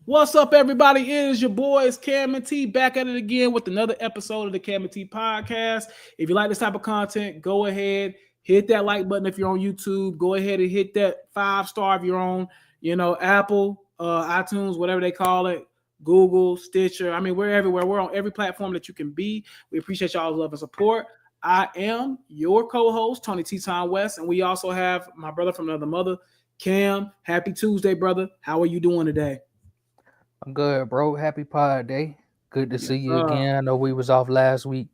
What's up, everybody? It is your boys Cam and T back at it again with another episode of the Cam and T podcast. If you like this type of content, go ahead, hit that like button if you're on YouTube. Go ahead and hit that 5-star if you're on, Apple, iTunes, whatever they call it, Google, Stitcher. I mean, we're everywhere. We're on every platform that you can be. We appreciate y'all's love and support. I am your co-host, Tony T-Town West, and we also have my brother from another mother, Cam. Happy Tuesday, brother. How are you doing today? I'm good, bro. Happy Pod Day. Good to see you Uh, again. I know we was off last week,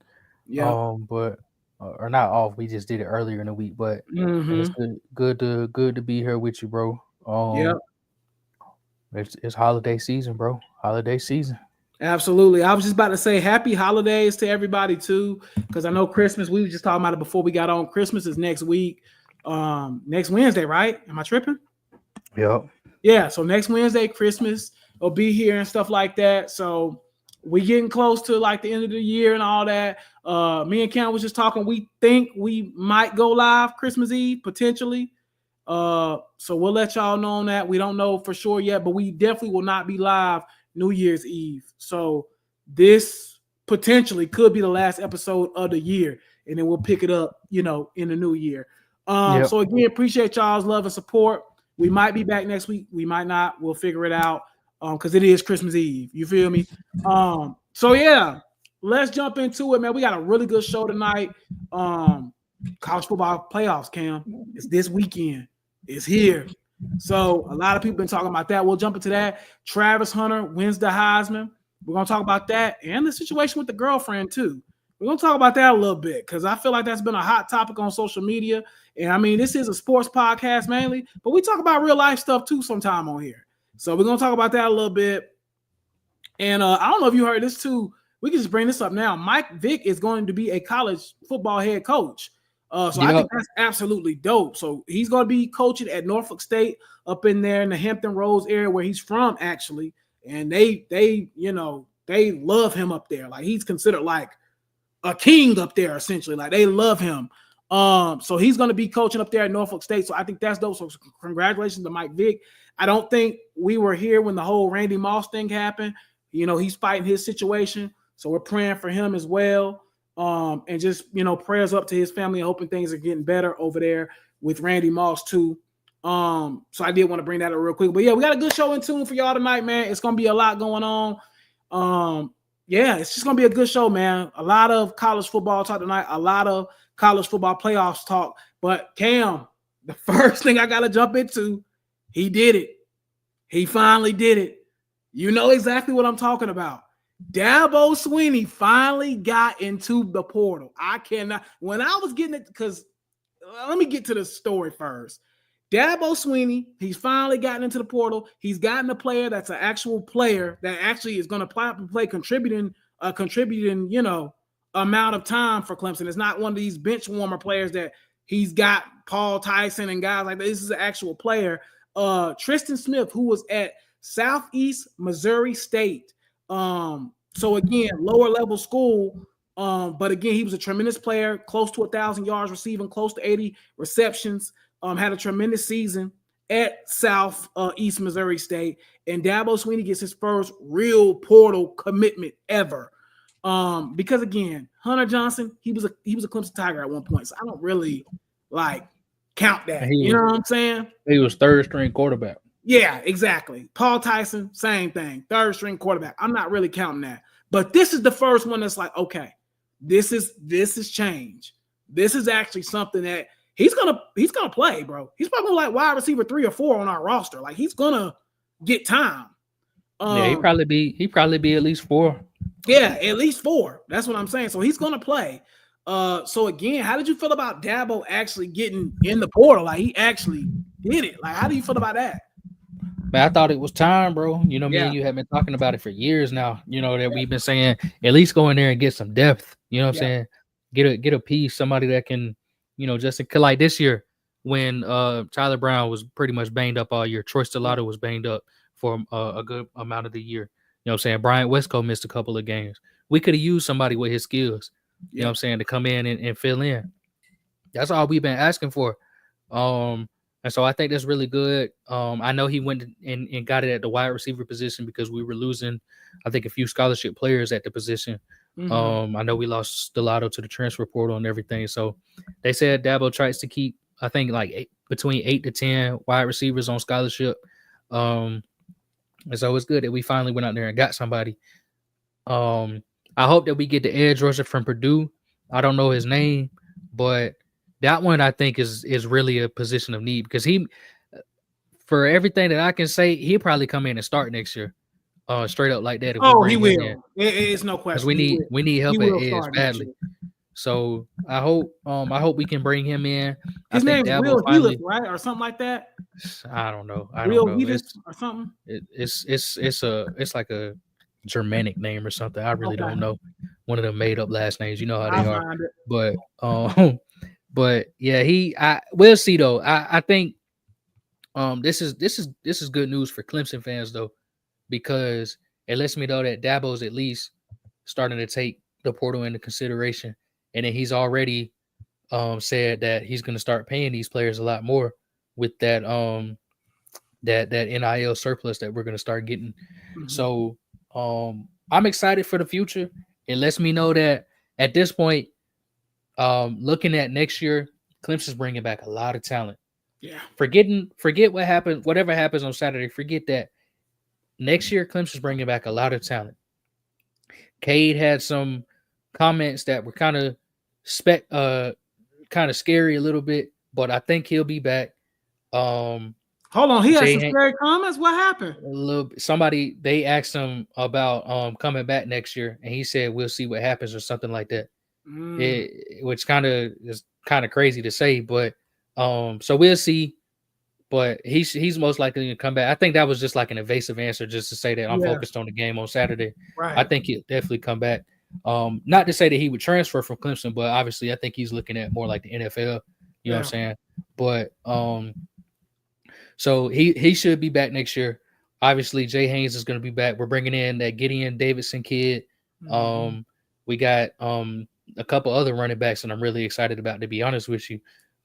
yeah. but or not off. We just did it earlier in the week, but it's Mm-hmm. good to be here with you, bro. Yep. It's holiday season, bro. Holiday season. Absolutely. I was just about to say happy holidays to everybody too, because I know Christmas. We were just talking about it before we got on. Christmas is next week, next Wednesday, right? Am I tripping? Yep. Yeah. So next Wednesday, Christmas will be here and stuff like that. So we getting close to like the end of the year and all that. Me and Cam was just talking. We think we might go live Christmas Eve potentially. So we'll let y'all know on that. We don't know for sure yet, but we definitely will not be live New Year's Eve. So this potentially could be the last episode of the year, and then we'll pick it up, in the new year. Yep. So again, appreciate y'all's love and support. We might be back next week. We might not. We'll figure it out. Because it is Christmas Eve. You feel me? So yeah, let's jump into it, man. We got a really good show tonight. College football playoffs, Cam. It's this weekend. It's here. So a lot of people been talking about that. We'll jump into that. Travis Hunter wins the Heisman. We're gonna talk about that and the situation with the girlfriend too. We're gonna talk about that a little bit because I feel like that's been a hot topic on social media. And I mean, this is a sports podcast mainly, but we talk about real life stuff too sometime on here. So we're going to talk about that a little bit. And I don't know if you heard this too. We can just bring this up now. Mike Vick is going to be a college football head coach. I think that's absolutely dope. So he's going to be coaching at Norfolk State up in there in the Hampton Roads area where he's from, actually. And they love him up there. Like he's considered like a king up there, essentially. Like they love him. So he's going to be coaching up there at Norfolk State. So I think that's dope. So congratulations to Mike Vick. I don't think we were here when the whole Randy Moss thing happened. He's fighting his situation. So we're praying for him as well. And just, prayers up to his family and hoping things are getting better over there with Randy Moss too. So I did want to bring that up real quick. But yeah, we got a good show in tune for y'all tonight, man. It's going to be a lot going on. Yeah, it's just going to be a good show, man. A lot of college football talk tonight. A lot of college football playoffs talk. But Cam, the first thing I got to jump into, he did it. He finally did it. You know exactly what I'm talking about. Dabo Swinney finally got into the portal. I cannot. When I was getting it, because let me get to the story first. Dabo Swinney, he's finally gotten into the portal. He's gotten a player that's an actual player that actually is going to play contributing, amount of time for Clemson. It's not one of these bench warmer players that he's got Paul Tyson and guys like that. This is an actual player. Tristan Smith, who was at Southeast Missouri State. So again, lower level school. But again, he was a tremendous player, close to 1,000 yards receiving, close to 80 receptions. Had a tremendous season at Southeast Missouri State. And Dabo Swinney gets his first real portal commitment ever. Because again, Hunter Johnson, he was a Clemson Tiger at one point. So I don't really count that. You know what I'm saying? He was third string quarterback. Yeah, exactly. Paul Tyson, same thing. Third string quarterback. I'm not really counting that. But this is the first one that's like, okay, this is change. This is actually something that he's gonna play, bro. He's probably like wide receiver 3 or 4 on our roster. Like he's gonna get time. Yeah, he probably be at least 4. Yeah, at least 4. That's what I'm saying. So he's gonna play. So again, how did you feel about Dabo actually getting in the portal? Like he actually did it. Like, how do you feel about that? Man, I thought it was time, bro. Me and you have been talking about it for years now. That we've been saying at least go in there and get some depth. You know what I'm saying? Get a piece, somebody that can, just like this year when Tyler Brown was pretty much banged up all year. Troy Stellato was banged up for a good amount of the year. You know what I'm saying? Bryant Westco missed a couple of games. We could have used somebody with his skills, you know what I'm saying, to come in and fill in. That's all we've been asking for. And And so I think that's really good. I know he went and got it at the wide receiver position because we were losing, I think, a few scholarship players at the position. I know we lost Stellato to the transfer portal and everything. So they said Dabo tries to keep, I think, like between 8 to 10 wide receivers on scholarship. And so it's good that we finally went out there and got somebody. I hope that we get the edge rusher from Purdue. I don't know his name, but that one I think is really a position of need because he, for everything that I can say, he'll probably come in and start next year, straight up like that. If he will. It's no question. We need help at edge badly. So I hope we can bring him in. His name is Will Healis, right, or something like that. I don't know. Will Healis or something. It's like a Germanic name or something. I really don't know. One of them made up last names. You know how they are. But yeah, we'll see though. I think this is good news for Clemson fans though, because it lets me know that Dabo's at least starting to take the portal into consideration, and then he's already said that he's going to start paying these players a lot more with that that NIL surplus that we're going to start getting. So I'm excited for the future. It lets me know that at this point, looking at next year, Clemson's bringing back a lot of talent. Yeah. Forget what happened, whatever happens on Saturday. Forget that. Next year, Clemson's bringing back a lot of talent. Cade had some comments that were kind of scary a little bit, but I think he'll be back. Hold on, he had some scary comments. What happened? A little. Somebody they asked him about coming back next year, and he said we'll see what happens or something like that. Which kind of is kind of crazy to say, but so we'll see. But he's most likely to come back. I think that was just like an evasive answer just to say that I'm focused on the game on Saturday. Right. I think he'll definitely come back. Not to say that he would transfer from Clemson, but obviously I think he's looking at more like the NFL. You know what I'm saying? But so he should be back next year. Obviously, Jay Haynes is going to be back. We're bringing in that Gideon Davidson kid. We got a couple other running backs, and I'm really excited about, to be honest with you.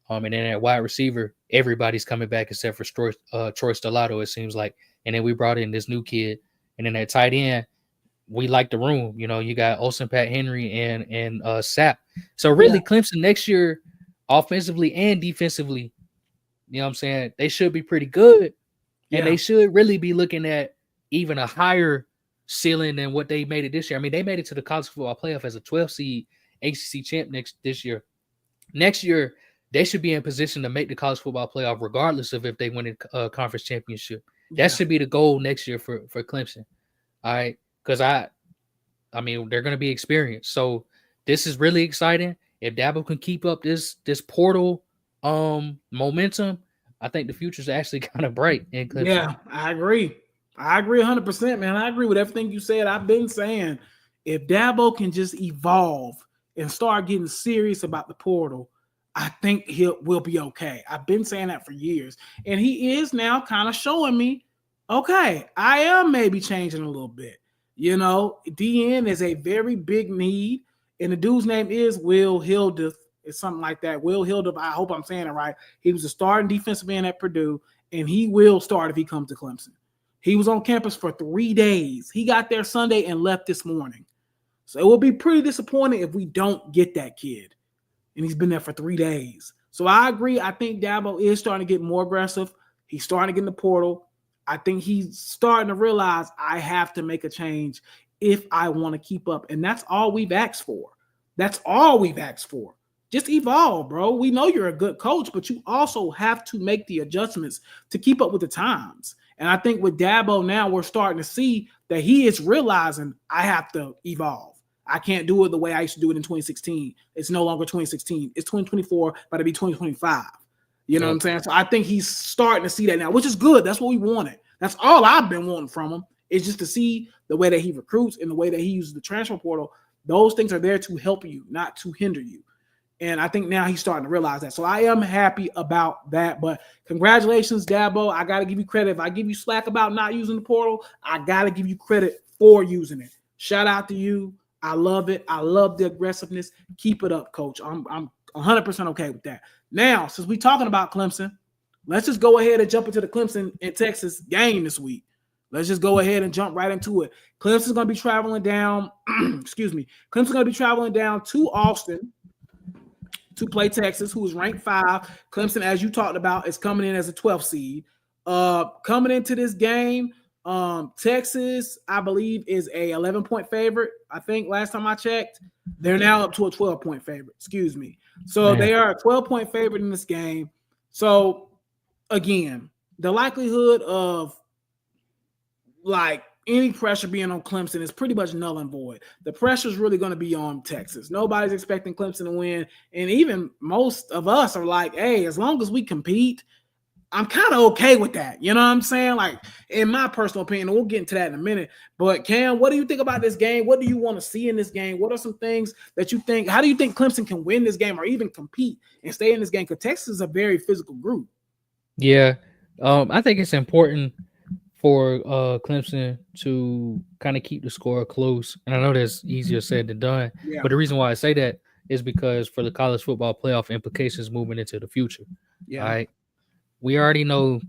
And then at wide receiver, everybody's coming back except for Troy Stellato, it seems like. And then we brought in this new kid. And then at tight end, we like the room. You know, you got Olsen, Pat Henry, and Sapp. So really, Clemson next year, offensively and defensively, you know what I'm saying, they should be pretty good. And they should really be looking at even a higher ceiling than what they made it this year. I mean, they made it to the college football playoff as a 12 seed ACC champ this year. Next year, they should be in position to make the college football playoff regardless of if they win a conference championship. That should be the goal next year for Clemson. All right. Because I mean, they're going to be experienced. So this is really exciting. If Dabo can keep up this portal momentum, I think the future is actually kind of bright in Clemson. Yeah, I agree. I agree 100%, man. I agree with everything you said. I've been saying if Dabo can just evolve and start getting serious about the portal, I think we'll be okay. I've been saying that for years. And he is now kind of showing me, okay, I am maybe changing a little bit. You know, DN is a very big need. And the dude's name is Will Hildeth. It's something like that. Will Hildeth, I hope I'm saying it right. He was a starting defensive end at Purdue, and he will start if he comes to Clemson. He was on campus for 3 days. He got there Sunday and left this morning. So it will be pretty disappointing if we don't get that kid. And he's been there for 3 days. So I agree. I think Dabo is starting to get more aggressive. He's starting to get in the portal. I think he's starting to realize I have to make a change if I want to keep up. And that's all we've asked for. That's all we've asked for. Just evolve, bro. We know you're a good coach, but you also have to make the adjustments to keep up with the times. And I think with Dabo now, we're starting to see that he is realizing I have to evolve. I can't do it the way I used to do it in 2016. It's no longer 2016. It's 2024, but it'll be 2025. You know what I'm saying? So I think he's starting to see that now, which is good. That's what we wanted. That's all I've been wanting from him, is just to see the way that he recruits and the way that he uses the transfer portal. Those things are there to help you, not to hinder you. And I think now he's starting to realize that. So I am happy about that. But congratulations, Dabo. I got to give you credit. If I give you slack about not using the portal, I got to give you credit for using it. Shout out to you. I love it. I love the aggressiveness. Keep it up, coach. I'm 100% okay with that. Now, since we're talking about Clemson, let's just go ahead and jump into the Clemson and Texas game this week. Let's just go ahead and jump right into it. Clemson's going to be traveling down. Excuse me. Clemson's going to be traveling down to Austin to play Texas, who is ranked 5. Clemson, as you talked about, is coming in as a 12th seed. Coming into this game, Texas, I believe, is a 11-point favorite. I think last time I checked, they're now up to a 12-point favorite. Excuse me. So they are a 12-point favorite in this game. So again, the likelihood of like any pressure being on Clemson is pretty much null and void. The pressure is really going to be on Texas. Nobody's expecting Clemson to win. And even most of us are like, hey, as long as we compete, I'm kind of okay with that. You know what I'm saying? Like, in my personal opinion, we'll get into that in a minute. But Cam, what do you think about this game? What do you want to see in this game? What are some things that you think? How do you think Clemson can win this game or even compete and stay in this game? Because Texas is a very physical group. Yeah. I think it's important for Clemson to kind of keep the score close. And I know that's easier said than done. Yeah. But the reason why I say that is because for the college football playoff implications moving into the future. Yeah. All right. We already know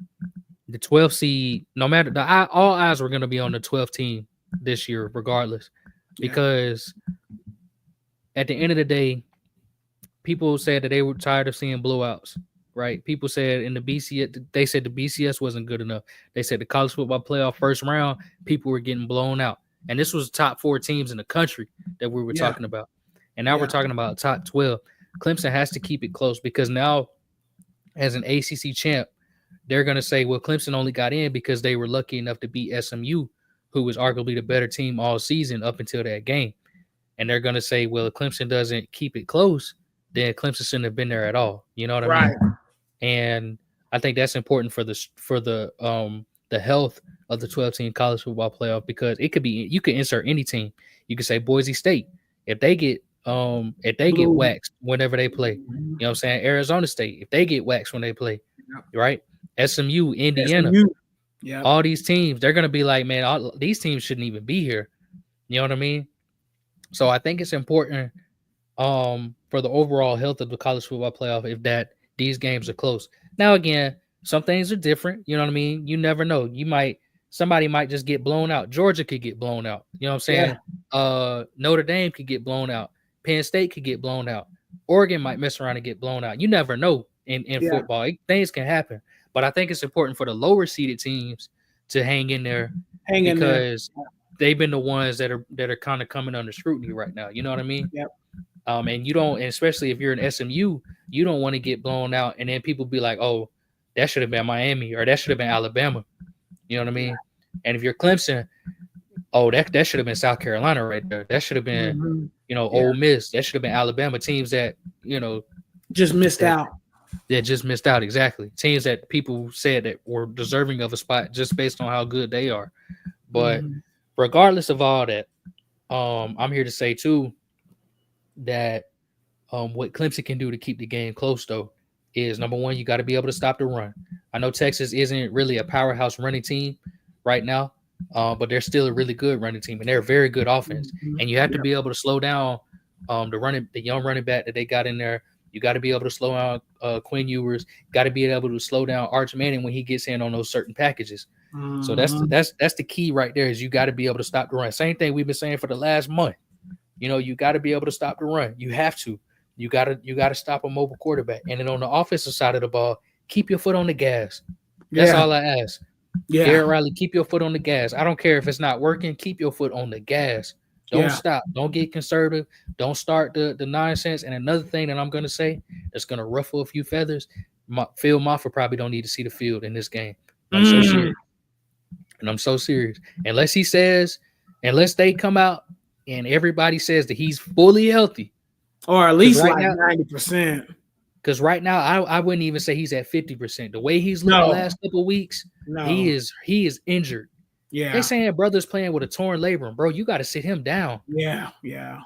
the 12th seed, no matter all eyes were going to be on the 12th team this year, regardless, because at the end of the day, people said that they were tired of seeing blowouts, right? People said in the BCS, they said the BCS wasn't good enough. They said the college football playoff first round, people were getting blown out. And this was top 4 teams in the country that we were talking about. And now we're talking about top 12. Clemson has to keep it close because now, as an ACC champ, they're going to say, well, Clemson only got in because they were lucky enough to beat SMU, who was arguably the better team all season up until that game. And they're going to say, well, if Clemson doesn't keep it close, then Clemson shouldn't have been there at all. You know what I mean? And I think that's important for the health of the 12-team college football playoff because it could be, you could insert any team. You could say Boise State. If they get waxed whenever they play, you know what I'm saying? Arizona State, if they get waxed when they play, right? SMU, Indiana, all these teams, they're going to be like, man, these teams shouldn't even be here. You know what I mean? So I think it's important for the overall health of the college football playoff if these games are close. Now, again, some things are different. You know what I mean? You never know. Somebody might just get blown out. Georgia could get blown out. You know what I'm saying? Notre Dame could get blown out. Penn State could get blown out. Oregon might mess around and get blown out. You never know in football. Things can happen. But I think it's important for the lower seeded teams to hang in there because they've been the ones that are kind of coming under scrutiny right now. You know what I mean? Yep. And you don't, and especially if you're an SMU, you don't want to get blown out and then people be like, oh, that should have been Miami or that should have been Alabama. You know what I mean? And if you're Clemson, oh, that should have been South Carolina right there. That should have been, Ole Miss. That should have been Alabama. Teams that, just missed out. Yeah, just missed out. Exactly. Teams that people said that were deserving of a spot just based on how good they are. But regardless of all that, I'm here to say too that what Clemson can do to keep the game close though is number one, you got to be able to stop the run. I know Texas isn't really a powerhouse running team right now. But they're still a really good running team, and they're a very good offense. And you have to be able to slow down the young running back that they got in there. You got to be able to slow down Quinn Ewers. Got to be able to slow down Arch Manning when he gets in on those certain packages. So that's the key right there. Is you got to be able to stop the run. Same thing we've been saying for the last month. You got to be able to stop the run. You have to. You got to stop a mobile quarterback. And then on the offensive side of the ball, keep your foot on the gas. That's all I ask. Yeah, Garrett Riley, keep your foot on the gas. I don't care if it's not working. Keep your foot on the gas. Don't stop. Don't get conservative. Don't start the nonsense. And another thing that I'm going to say that's going to ruffle a few feathers, Phil Moffitt probably don't need to see the field in this game. I'm so serious. And I'm so serious. Unless they come out and everybody says that he's fully healthy. Or at least like 90%. Because right now, I wouldn't even say he's at 50%. The way he's looked the last couple of weeks, he is injured. Yeah, they saying brother's playing with a torn labrum, bro. You got to sit him down. Yeah.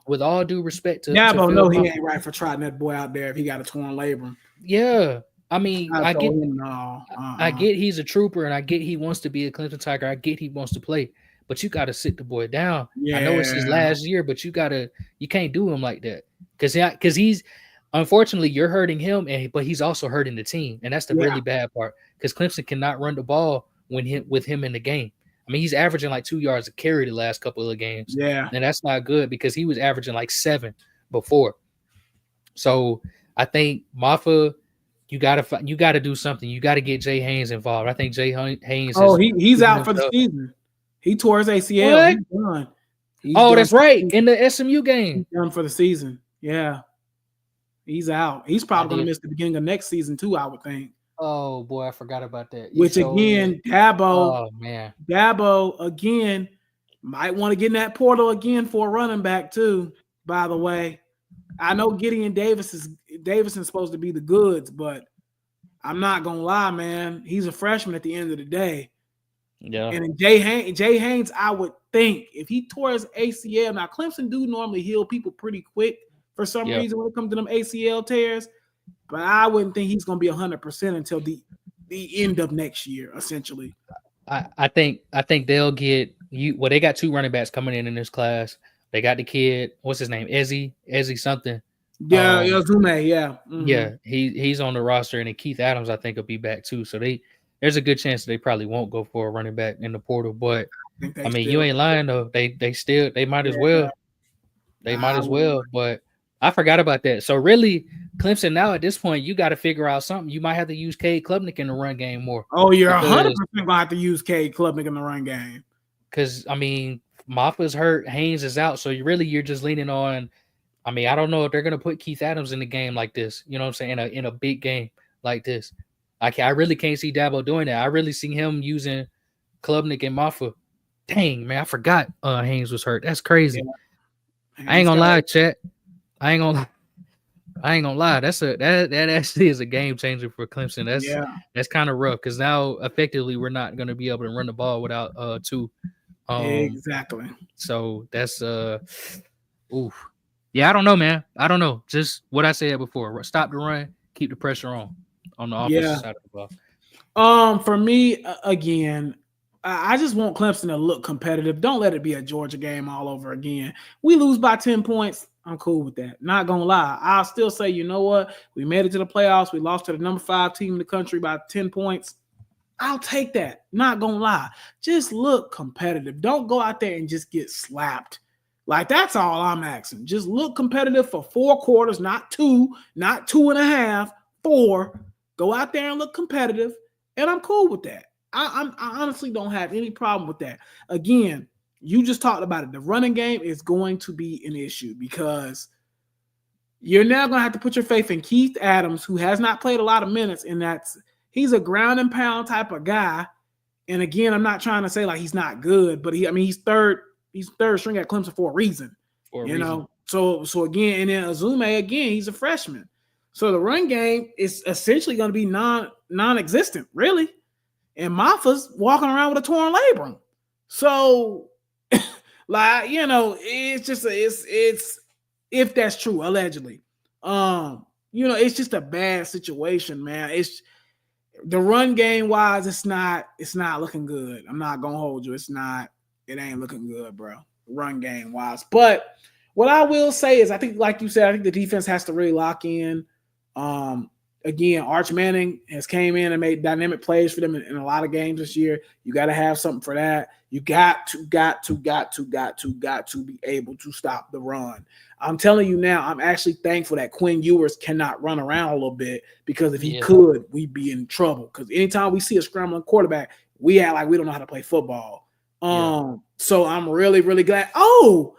With all due respect to Dabo, no, he ain't right for trotting that boy out there if he got a torn labrum. Yeah, I mean, I get he's a trooper, and I get he wants to be a Clemson Tiger. I get he wants to play, but you got to sit the boy down. Yeah. I know it's his last year, but you can't do him like that because he's. unfortunately, you're hurting him, but he's also hurting the team, and that's the really bad part because Clemson cannot run the ball with him in the game. I mean, he's averaging like 2 yards a carry the last couple of games. Yeah, and that's not good because he was averaging like 7 before. So I think Maffa, you gotta do something. You got to get Jay Haynes involved. I think Jay Haynes. Oh, he's out for the season. He tore his ACL. What? He's done. That's right. In the SMU game. He's done for the season. Yeah. He's out. He's probably going to miss the beginning of next season too, I would think. Oh boy, I forgot about that. Which again, Dabo. Oh man, Dabo again might want to get in that portal again for a running back too. By the way, I know Gideon Davison's supposed to be the goods, but I'm not gonna lie, man. He's a freshman at the end of the day. Yeah. And Jay Haynes, I would think if he tore his ACL, now Clemson do normally heal people pretty quick for some reason when it comes to them ACL tears, but I wouldn't think he's gonna be 100% until the end of next year, essentially. I think they'll get you. Well, they got 2 running backs coming in this class. They got the kid, what's his name, Ezzy something. Yeah, Zume, yeah. Mm-hmm. Yeah, he's on the roster, and then Keith Adams, I think, will be back too. So there's a good chance they probably won't go for a running back in the portal. But I mean, you ain't lying though. They might as well. They might as well. But I forgot about that. So really, Clemson now at this point, you got to figure out something. You might have to use Cade Klubnik in the run game more. Oh, you're 100% gonna have to use Cade Klubnik in the run game. Because I mean, Maffa's hurt, Haynes is out, so you're just leaning on. I mean, I don't know if they're gonna put Keith Adams in the game like this. You know what I'm saying? In a big game like this, I really can't see Dabo doing that. I really see him using Klubnik and Maffa. Dang, man, I forgot Haynes was hurt. That's crazy. Yeah. I ain't gonna lie, chat. I ain't gonna lie. That actually is a game changer for Clemson. That's kind of rough because now effectively we're not gonna be able to run the ball without 2. Exactly. So that's oof. Yeah, I don't know, man. I don't know. Just what I said before. Stop the run, keep the pressure on the offensive side of the ball. For me, again, I just want Clemson to look competitive. Don't let it be a Georgia game all over again. We lose by 10 points. I'm cool with that. Not gonna lie. I'll still say, you know what? We made it to the playoffs. We lost to the number 5 team in the country by 10 points. I'll take that. Not gonna lie. Just look competitive. Don't go out there and just get slapped. Like, that's all I'm asking. Just look competitive for 4 quarters, not 2, not 2.5, 4. Go out there and look competitive, and I'm cool with that. I honestly don't have any problem with that. Again, you just talked about it. The running game is going to be an issue because you're now going to have to put your faith in Keith Adams, who has not played a lot of minutes, and he's a ground and pound type of guy. And again, I'm not trying to say like he's not good, but he's third string at Clemson for a reason. Know. So again, and then Azume, again, he's a freshman. So the run game is essentially going to be non-existent, really. And Maffa's walking around with a torn labrum. So, like, you know, it's just it's if that's true, allegedly. You know, it's just a bad situation, man. It's the run game wise, it's not looking good. I'm not gonna hold you. It ain't looking good, bro. Run game wise. But what I will say is I think, like you said, I think the defense has to really lock in. Again, Arch Manning has came in and made dynamic plays for them in a lot of games this year. You got to have something for that. You got to be able to stop the run. I'm telling you now, I'm actually thankful that Quinn Ewers cannot run around a little bit because if he could, we'd be in trouble. Because anytime we see a scrambling quarterback, we act like we don't know how to play football. So I'm really, really glad. Oh,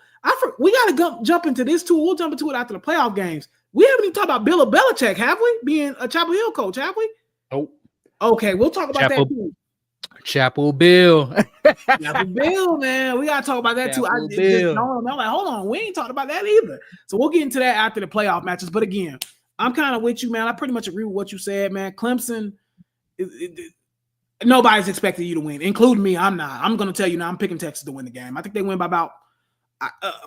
we got to jump into this too. We'll jump into it after the playoff games. We haven't even talked about Bill Belichick, have we? Being a Chapel Hill coach, have we? Nope. Okay, we'll talk about that too. Chapel Bill. Chapel Bill, man. We got to talk about that too. I'm like, hold on. We ain't talked about that either. So we'll get into that after the playoff matches. But again, I'm kind of with you, man. I pretty much agree with what you said, man. Clemson, nobody's expecting you to win, including me. I'm not. I'm going to tell you now, I'm picking Texas to win the game. I think they win by about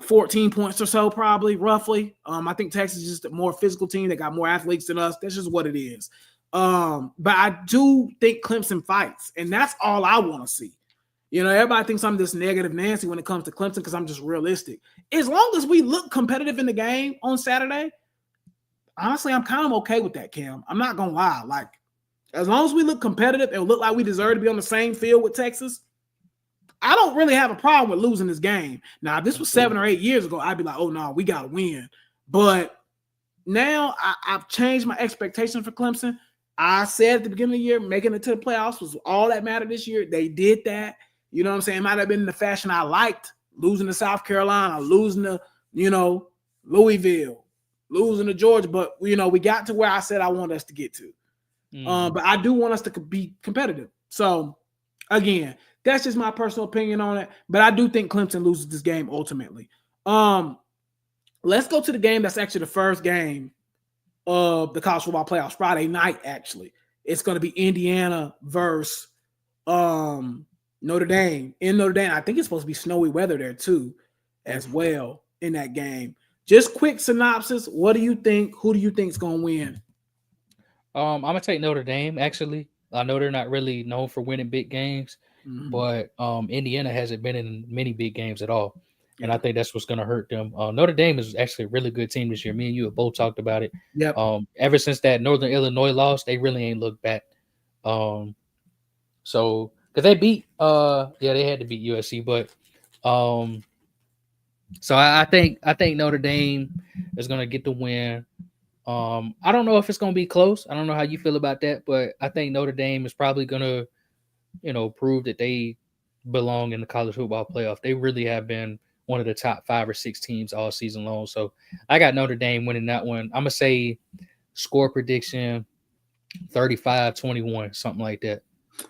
14 points or so, probably, roughly. I think Texas is just a more physical team. They got more athletes than us. That's just what it is. But I do think Clemson fights, and that's all I want to see. You know, everybody thinks I'm this negative Nancy when it comes to Clemson because I'm just realistic. As long as we look competitive in the game on Saturday, honestly, I'm kind of okay with that, Cam. I'm not gonna lie. Like, as long as we look competitive and look like we deserve to be on the same field with Texas, I don't really have a problem with losing this game. Now, if this was 7 or 8 years ago, I'd be like, oh no, we gotta win. But now I've changed my expectation for Clemson. I said at the beginning of the year, making it to the playoffs was all that mattered this year. They did that. You know what I'm saying? It might have been in the fashion I liked, losing to South Carolina, losing to, Louisville, losing to Georgia. But, we got to where I said I want us to get to. But I do want us to be competitive. So, again, that's just my personal opinion on it. But I do think Clemson loses this game ultimately. Let's go to the game that's actually the first game of the college football playoffs, Friday night, actually. It's going to be Indiana versus Notre Dame. In Notre Dame, I think it's supposed to be snowy weather there, too, as well in that game. Just quick synopsis. What do you think? Who do you think is going to win? I'm going to take Notre Dame, actually. I know they're not really known for winning big games, but Indiana hasn't been in many big games at all. And I think that's what's going to hurt them. Notre Dame is actually a really good team this year. Me and you have both talked about it. Yep. Ever since that Northern Illinois loss, they really ain't looked back. So because they beat, they had to beat USC, but so I think Notre Dame is going to get the win. I don't know if it's going to be close. I don't know how you feel about that, but I think Notre Dame is probably going to, prove that they belong in the college football playoff. They really have been one of the top 5 or 6 teams all season long. So I got Notre Dame winning that one. I'm going to say score prediction 35-21, something like that.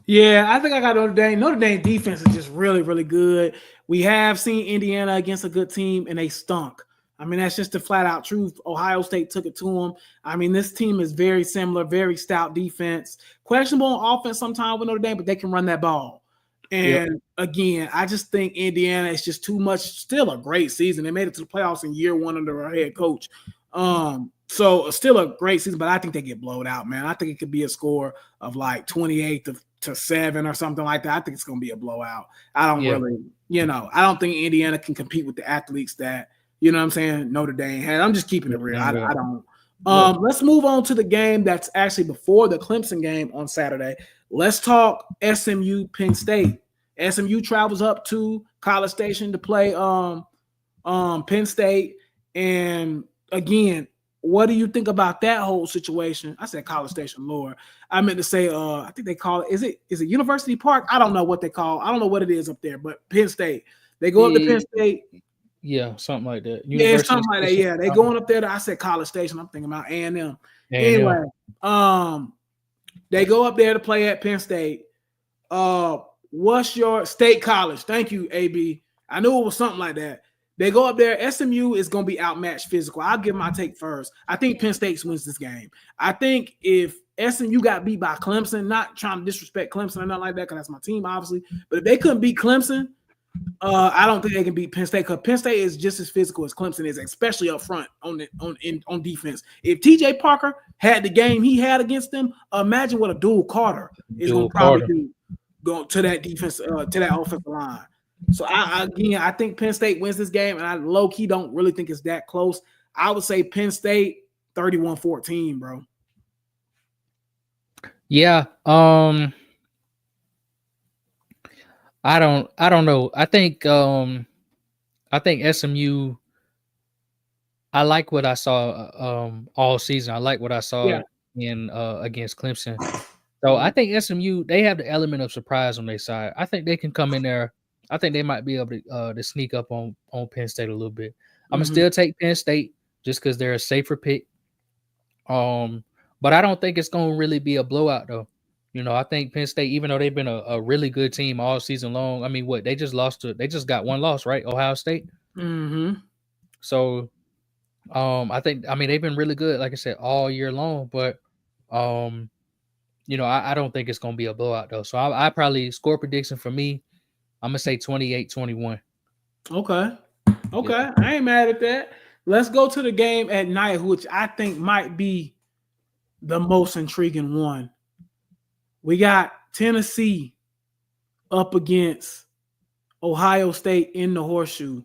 Yeah, I think I got Notre Dame. Notre Dame defense is just really, really good. We have seen Indiana against a good team, and they stunk. I mean, that's just the flat-out truth. Ohio State took it to them. I mean, this team is very similar, very stout defense. Questionable on offense sometimes with Notre Dame, but they can run that ball. And, again, I just think Indiana is just too much. Still a great season. They made it to the playoffs in year 1 under our head coach. So still a great season, but I think they get blown out, man. I think it could be a score of like 28-7 or something like that. I think it's going to be a blowout. I don't really, I don't think Indiana can compete with the athletes that, you know what I'm saying, Notre Dame had. I'm just keeping it real. I don't. Let's move on to the game that's actually before the Clemson game on Saturday. Let's talk SMU Penn State. SMU travels up to College Station to play Penn State. And again, what do you think about that whole situation? I said College Station, Lord. I meant to say, I think they call it, is it University Park? I don't know what they call. I don't know what it is up there, but Penn State. They go up to Penn State. Yeah, something like that. Yeah, something like that. Yeah, they going up there. I said College Station. I'm thinking about A&M. Anyway, they go up there to play at Penn State. What's your State College? Thank you, AB. I knew it was something like that. They go up there. SMU is going to be outmatched physical. I'll give my take first. I think Penn State wins this game. I think if SMU got beat by Clemson, not trying to disrespect Clemson or nothing like that, because that's my team, obviously, but if they couldn't beat Clemson, I don't think they can beat Penn State, because Penn State is just as physical as Clemson is, especially up front on defense. If TJ Parker had the game he had against them, imagine what a dual Carter is going to probably do going to that defense, to that offensive line. So I think Penn State wins this game, and I low-key don't really think it's that close. I would say Penn State 31-14, bro. Yeah. I don't know. I think SMU, I like what I saw all season. I like what I saw in against Clemson. So I think SMU, they have the element of surprise on their side. I think they can come in there. I think they might be able to sneak up on Penn State a little bit. I'm gonna still take Penn State just because they're a safer pick. But I don't think it's gonna really be a blowout though. I think Penn State, even though they've been a really good team all season long, I mean, they just got one loss, right? Ohio State. So, I mean, they've been really good, like I said, all year long. But, I don't think it's gonna be a blowout though. So I probably score prediction for me, I'm gonna say 28-21. Okay. Yeah. I ain't mad at that. Let's go to the game at night, which I think might be the most intriguing one. We got Tennessee up against Ohio State in the Horseshoe.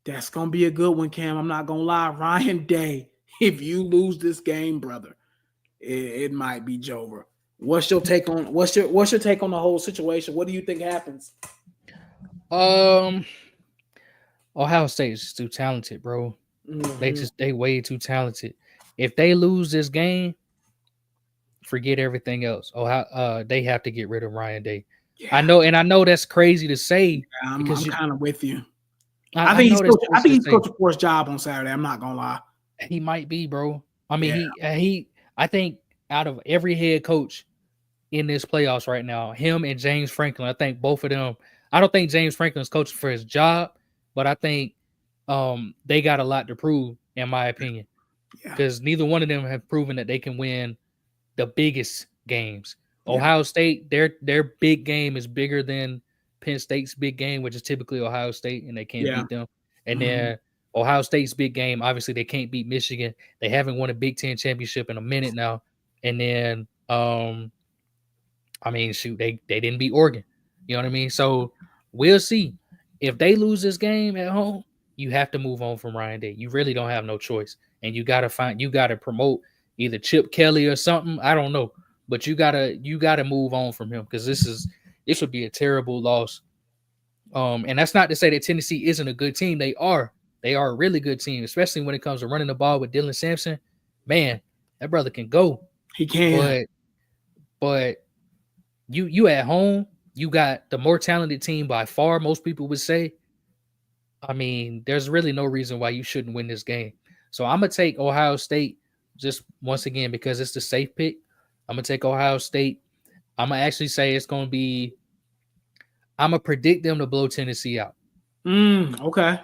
That's going to be a good one, Cam. I'm not going to lie. Ryan Day, if you lose this game, brother, it might be Jover. What's your take on the whole situation? What do you think happens? Ohio State is just too talented, bro. Mm-hmm. They way too talented. If they lose this game, forget everything else. They have to get rid of Ryan Day. Yeah. I know that's crazy to say. Yeah, I'm kind of with you. I think he's coaching for his job on Saturday. I'm not gonna lie. He might be, bro. I mean, I think out of every head coach in this playoffs right now, him and James Franklin, I think both of them. I don't think James Franklin's coaching for his job, but I think they got a lot to prove, in my opinion, because neither one of them have proven that they can win the biggest games. Ohio State, their big game is bigger than Penn State's big game, which is typically Ohio State, and they can't beat them. And then Ohio State's big game, obviously they can't beat Michigan. They haven't won a Big Ten championship in a minute now. And then I mean, shoot, they didn't beat Oregon. You know what I mean? So we'll see. If they lose this game at home, you have to move on from Ryan Day. You really don't have no choice. And you gotta promote either Chip Kelly or something. I don't know. But you gotta move on from him, because this would be a terrible loss. And that's not to say that Tennessee isn't a good team. They are a really good team, especially when it comes to running the ball with Dylan Sampson. Man, that brother can go. He can. But you at home, you got the more talented team by far, most people would say. I mean, there's really no reason why you shouldn't win this game. So I'm going to take Ohio State just once again because it's the safe pick. I'm going to take Ohio State. I'm going to actually say it's going to be – I'm going to predict them to blow Tennessee out. Okay.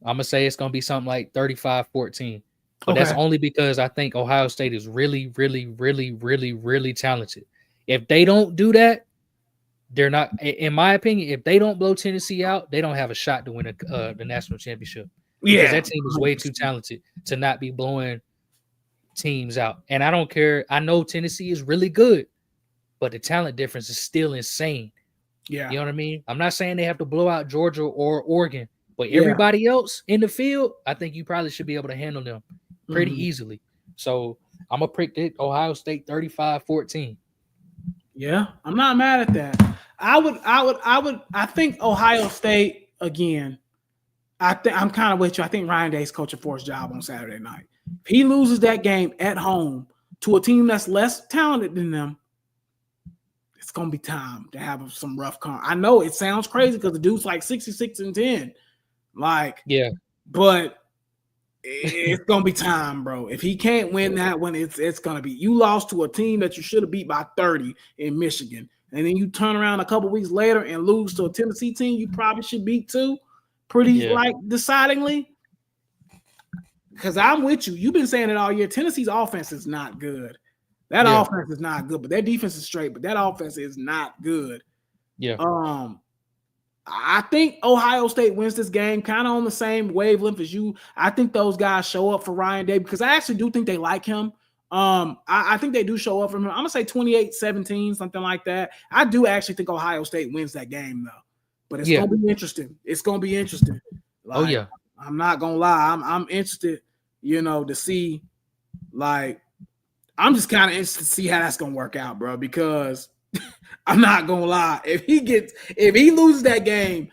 I'm going to say it's going to be something like 35-14. But that's only because I think Ohio State is really, really, really, really, really talented. If they don't do that, they're not – in my opinion, if they don't blow Tennessee out, they don't have a shot to win the national championship. Because that team is way too talented to not be blowing teams out. And I don't care. I know Tennessee is really good, but the talent difference is still insane. Yeah. You know what I mean? I'm not saying they have to blow out Georgia or Oregon, but everybody else in the field, I think you probably should be able to handle them pretty easily. So I'm going to predict Ohio State 35-14. Yeah, I'm not mad at that. I think Ohio State again. I'm kind of with you. I think Ryan Day's coaching for his job on Saturday night. If he loses that game at home to a team that's less talented than them, it's gonna be time to have some rough I know it sounds crazy because the dude's like 66-10, but it's gonna be time, bro. If he can't win that one, it's gonna be you lost to a team that you should have beat by 30 in Michigan, and then you turn around a couple weeks later and lose to a Tennessee team you probably should beat too. Pretty decidingly, because I'm with you. You've been saying it all year. Tennessee's offense is not good. That offense is not good, but their defense is straight. But that offense is not good. Yeah. I think Ohio State wins this game kind of on the same wavelength as you. I think those guys show up for Ryan Day because I actually do think they like him. I think they do show up for him. I'm gonna say 28-17, something like that. I do actually think Ohio State wins that game though. But it's gonna be interesting. It's gonna be interesting. I'm not gonna lie. I'm interested, to see. I'm just kind of interested to see how that's gonna work out, bro. Because I'm not gonna lie. If he loses that game,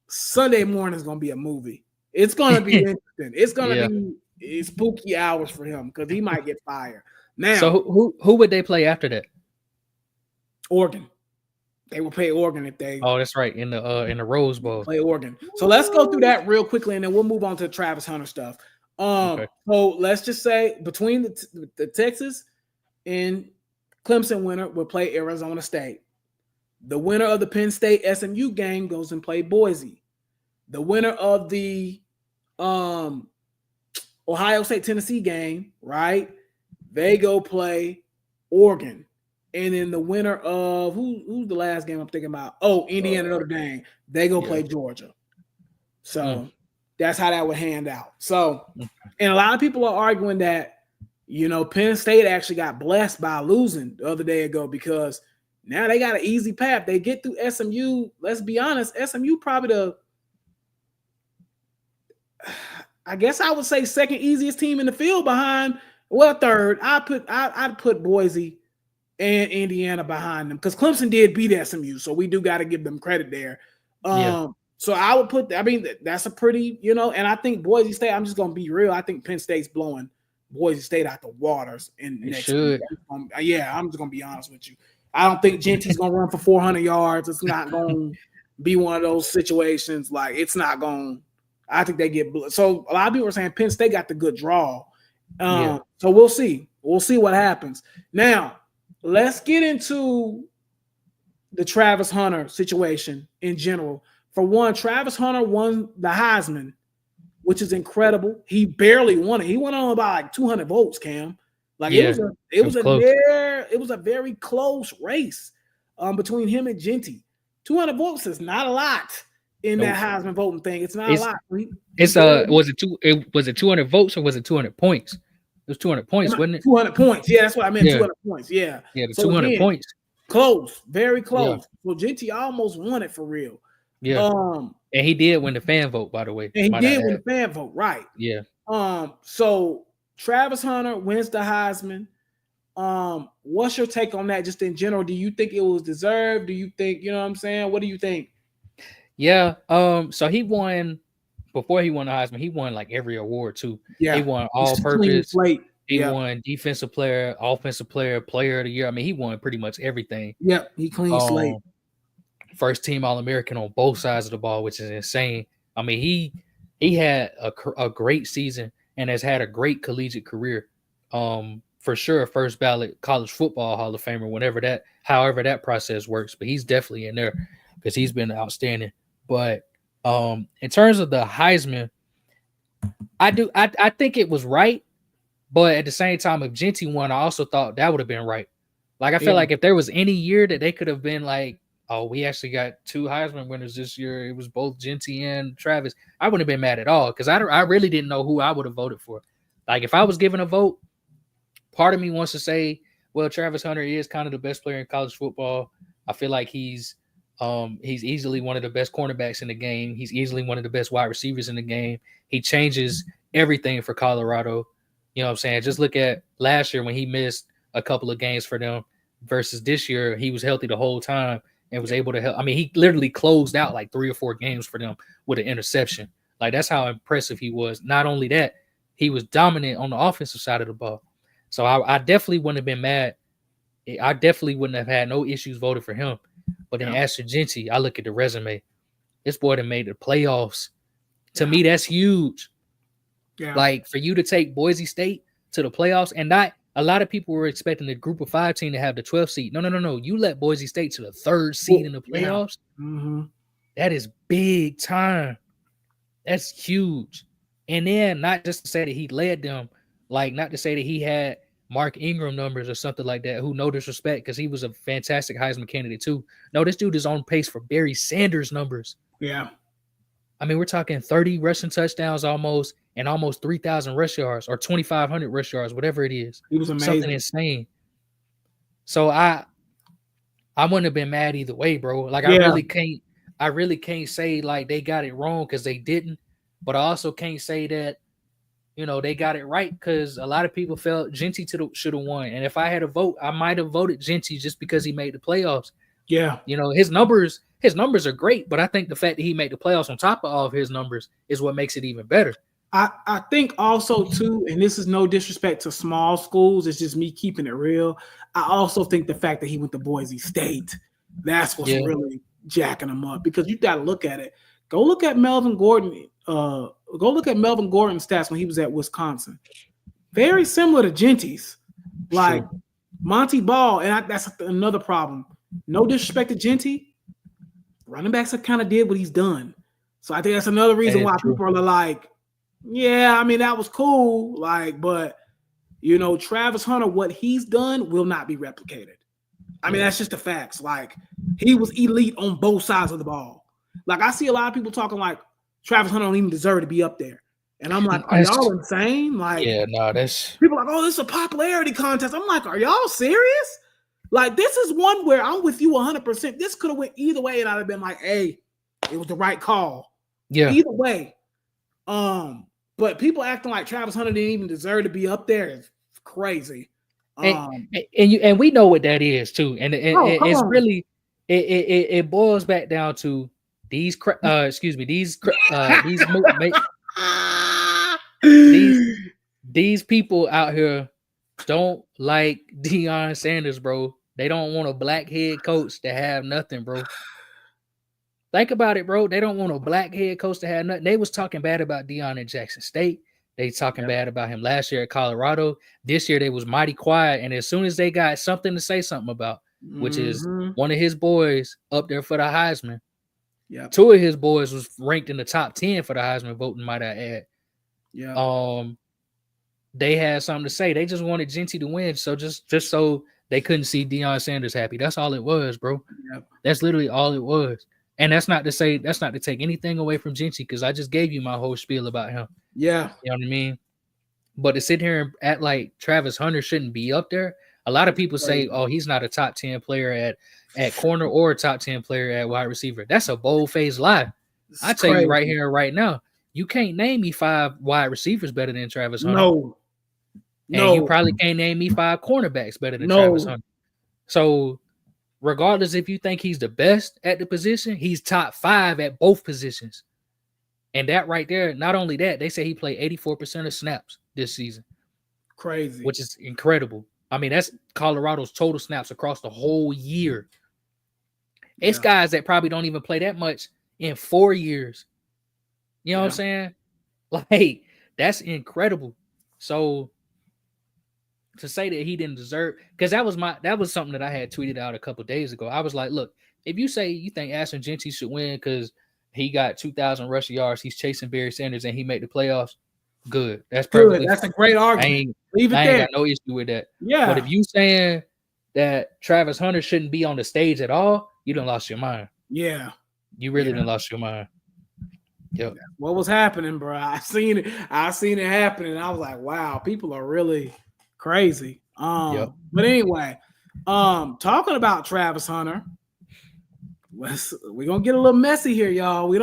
Sunday morning is gonna be a movie. It's gonna be interesting. It's gonna be spooky hours for him because he might get fired. Now, so who would they play after that? Oregon. They will play Oregon if they. Oh, that's right, in the Rose Bowl. Play Oregon. So let's go through that real quickly, and then we'll move on to the Travis Hunter stuff. So let's just say between the Texas and Clemson winner will play Arizona State. The winner of the Penn State SMU game goes and play Boise. The winner of the Ohio State Tennessee game, right? They go play Oregon. And then the winner of who's the last game I'm thinking about? Oh, Indiana Notre Dame. They go play Georgia. So that's how that would hand out. So, and a lot of people are arguing that, Penn State actually got blessed by losing the other day ago because now they got an easy path. They get through SMU. Let's be honest, SMU probably I guess I would say second easiest team in the field behind. Well, third. I'd put Boise and Indiana behind them because Clemson did beat SMU, so we do got to give them credit there. So I would put. I mean, that's a pretty, and I think Boise State. I'm just gonna be real. I think Penn State's blowing Boise State out the waters in next week. I'm just gonna be honest with you. I don't think Genty's gonna run for 400 yards. It's not gonna be one of those situations. Like it's not gonna. I think they get so a lot of people are saying Penn State got the good draw. So we'll see. We'll see what happens. Now, let's get into the Travis Hunter situation in general. For one, Travis Hunter won the Heisman, which is incredible. He barely won it. He went on about like 200 votes, Cam. Like it was a very close race between him and Genty. 200 votes is not a lot. In that Heisman voting thing, it's not a lot. Was it 200 votes or was it 200 points? It was 200 points, wasn't it? 200 points. Yeah, that's what I meant. 200 points. Yeah. Yeah, 200 points. Close, very close. Yeah. Well, Genty almost won it for real. Yeah. And he did win the fan vote, by the way. And he did win the fan vote, right? Yeah. So Travis Hunter wins the Heisman. What's your take on that, just in general? Do you think it was deserved? Do you think, you know what I'm saying? What do you think? Yeah. So he won before he won the Heisman. He won like every award too. Yeah. He won all-purpose. He won defensive player, offensive player, player of the year. I mean, he won pretty much everything. Yep. He clean slate. First team All-American on both sides of the ball, which is insane. I mean, he had a great season and has had a great collegiate career. For sure, first ballot college football Hall of Famer, however that process works. But he's definitely in there because he's been outstanding. But in terms of the Heisman, I think it was right, but at the same time, if Genty won, I also thought that would have been right. Like I feel like if there was any year that they could have been like, oh, we actually got 2 Heisman winners this year, it was both Genty and Travis, I wouldn't have been mad at all because I really didn't know who I would have voted for. Like if I was given a vote, part of me wants to say, well, Travis Hunter is kind of the best player in college football. I feel like he's easily one of the best cornerbacks in the game. He's easily one of the best wide receivers in the game. He changes everything for Colorado. You know what I'm saying? Just look at last year when he missed a couple of games for them versus this year, he was healthy the whole time and was able to help. I mean, he literally closed out like 3 or 4 games for them with an interception. Like that's how impressive he was. Not only that, he was dominant on the offensive side of the ball. So I definitely wouldn't have been mad. I definitely wouldn't have had no issues voting for him. But then as for Genty, I look at the resume. This boy that made the playoffs. To me, that's huge. Yeah. Like for you to take Boise State to the playoffs, and not a lot of people were expecting the Group of 5 team to have the 12th seed. No. You let Boise State to the 3rd seed in the playoffs. Yeah. Mm-hmm. That is big time. That's huge. And then not just to say that he led them, like not to say that he had Mark Ingram numbers or something like that, who no disrespect, because he was a fantastic Heisman candidate too. No, this dude is on pace for Barry Sanders numbers. Yeah. I mean, we're talking 30 rushing touchdowns almost and almost 3,000 rush yards or 2,500 rush yards, whatever it is. He was amazing. Something insane. So I wouldn't have been mad either way, bro. Like I really can't say like they got it wrong because they didn't, but I also can't say that they got it right because a lot of people felt Genty should have won. And if I had a vote, I might have voted Genty just because he made the playoffs. Yeah. His numbers are great, but I think the fact that he made the playoffs on top of all of his numbers is what makes it even better. I think also too, and this is no disrespect to small schools, it's just me keeping it real. I also think the fact that he went to Boise State, that's what's really jacking him up because you got to look at it. Go look at Melvin Gordon. Go look at Melvin Gordon's stats when he was at Wisconsin. Very similar to Genty's. Like Monty Ball, and that's another problem. No disrespect to Genty. Running backs have kind of did what he's done. So I think that's another reason why people are like, yeah, I mean, that was cool. Like, but, Travis Hunter, what he's done will not be replicated. I mean, that's just the facts. Like, he was elite on both sides of the ball. Like, I see a lot of people talking like, Travis Hunter don't even deserve to be up there. And I'm like, are y'all insane? Like, that's people are like, oh, this is a popularity contest. I'm like, are y'all serious? Like, this is one where I'm with you 100%. This could have went either way, and I'd have been like, hey, it was the right call. Yeah. Either way. But people acting like Travis Hunter didn't even deserve to be up there is crazy. And we know what that is too. And it's really it boils back down to these these people out here don't like Deion Sanders, bro. They don't want a black head coach to have nothing, bro. Think about it, bro. They don't want a black head coach to have nothing. They was talking bad about Deion at Jackson State. They talking bad about him last year at Colorado. This year they was mighty quiet. And as soon as they got something to say something about, which is one of his boys up there for the Heisman. Yeah. 2 of his boys was ranked in the top 10 for the Heisman voting, might I add. Yeah. They had something to say. They just wanted Genty to win. So just so they couldn't see Deion Sanders happy. That's all it was, bro. Yep. That's literally all it was. And that's not to take anything away from Genty, because I just gave you my whole spiel about him. Yeah. You know what I mean? But to sit here and act like Travis Hunter shouldn't be up there, a lot of people say, oh, he's not a top 10 player at corner or a top 10 player at wide receiver. That's a bold-faced lie. I tell you right here and right now, you can't name me 5 wide receivers better than Travis Hunter. No. And you probably can't name me 5 cornerbacks better than Travis Hunter. So regardless if you think he's the best at the position, he's top 5 at both positions. And that right there, not only that, they say he played 84% of snaps this season. Crazy. Which is incredible. I mean, that's Colorado's total snaps across the whole year. Yeah. It's guys that probably don't even play that much in 4 years. You know what I'm saying? Like, that's incredible. So to say that he didn't deserve, because that was something that I had tweeted out a couple of days ago. I was like, look, if you say you think Ashton Genty should win because he got 2,000 rushing yards, he's chasing Barry Sanders, and he made the playoffs, good. That's perfect. That's a great argument. I ain't got no issue with that. Yeah. But if you saying that Travis Hunter shouldn't be on the stage at all, you done lost your mind. Yeah. You really done lost your mind. Yep. What was happening, bro? I seen it happening. And I was like, wow, people are really crazy. But anyway, talking about Travis Hunter, we're gonna get a little messy here, y'all. We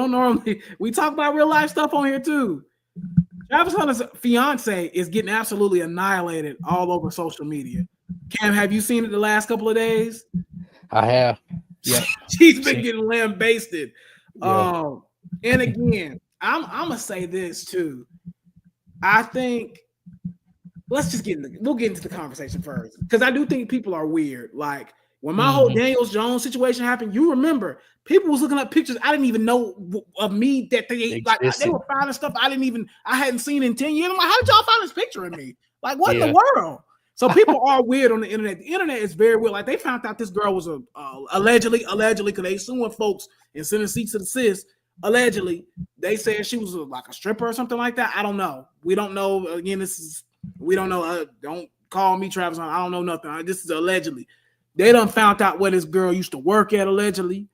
talk about real life stuff on here too. Travis Hunter's fiance is getting absolutely annihilated all over social media. Cam, have you seen it the last couple of days? I have. Yeah. She's been getting lambasted. Yeah. And again, I'm gonna say this too. I think we'll get into the conversation first, because I do think people are weird. Like when my whole Daniels Jones situation happened, you remember people was looking up pictures I didn't even know of me that they were finding stuff I hadn't seen in 10 years. I'm like, how did y'all find this picture of me? Like, what in the world? So people are weird on the internet. The internet is very weird. Like they found out this girl was allegedly, because they suing folks and sending cease to desist. Allegedly, they said she was like a stripper or something like that. I don't know. We don't know. Again, we don't know. Don't call me Travis. I don't know nothing. This is allegedly. They done found out where this girl used to work at, allegedly.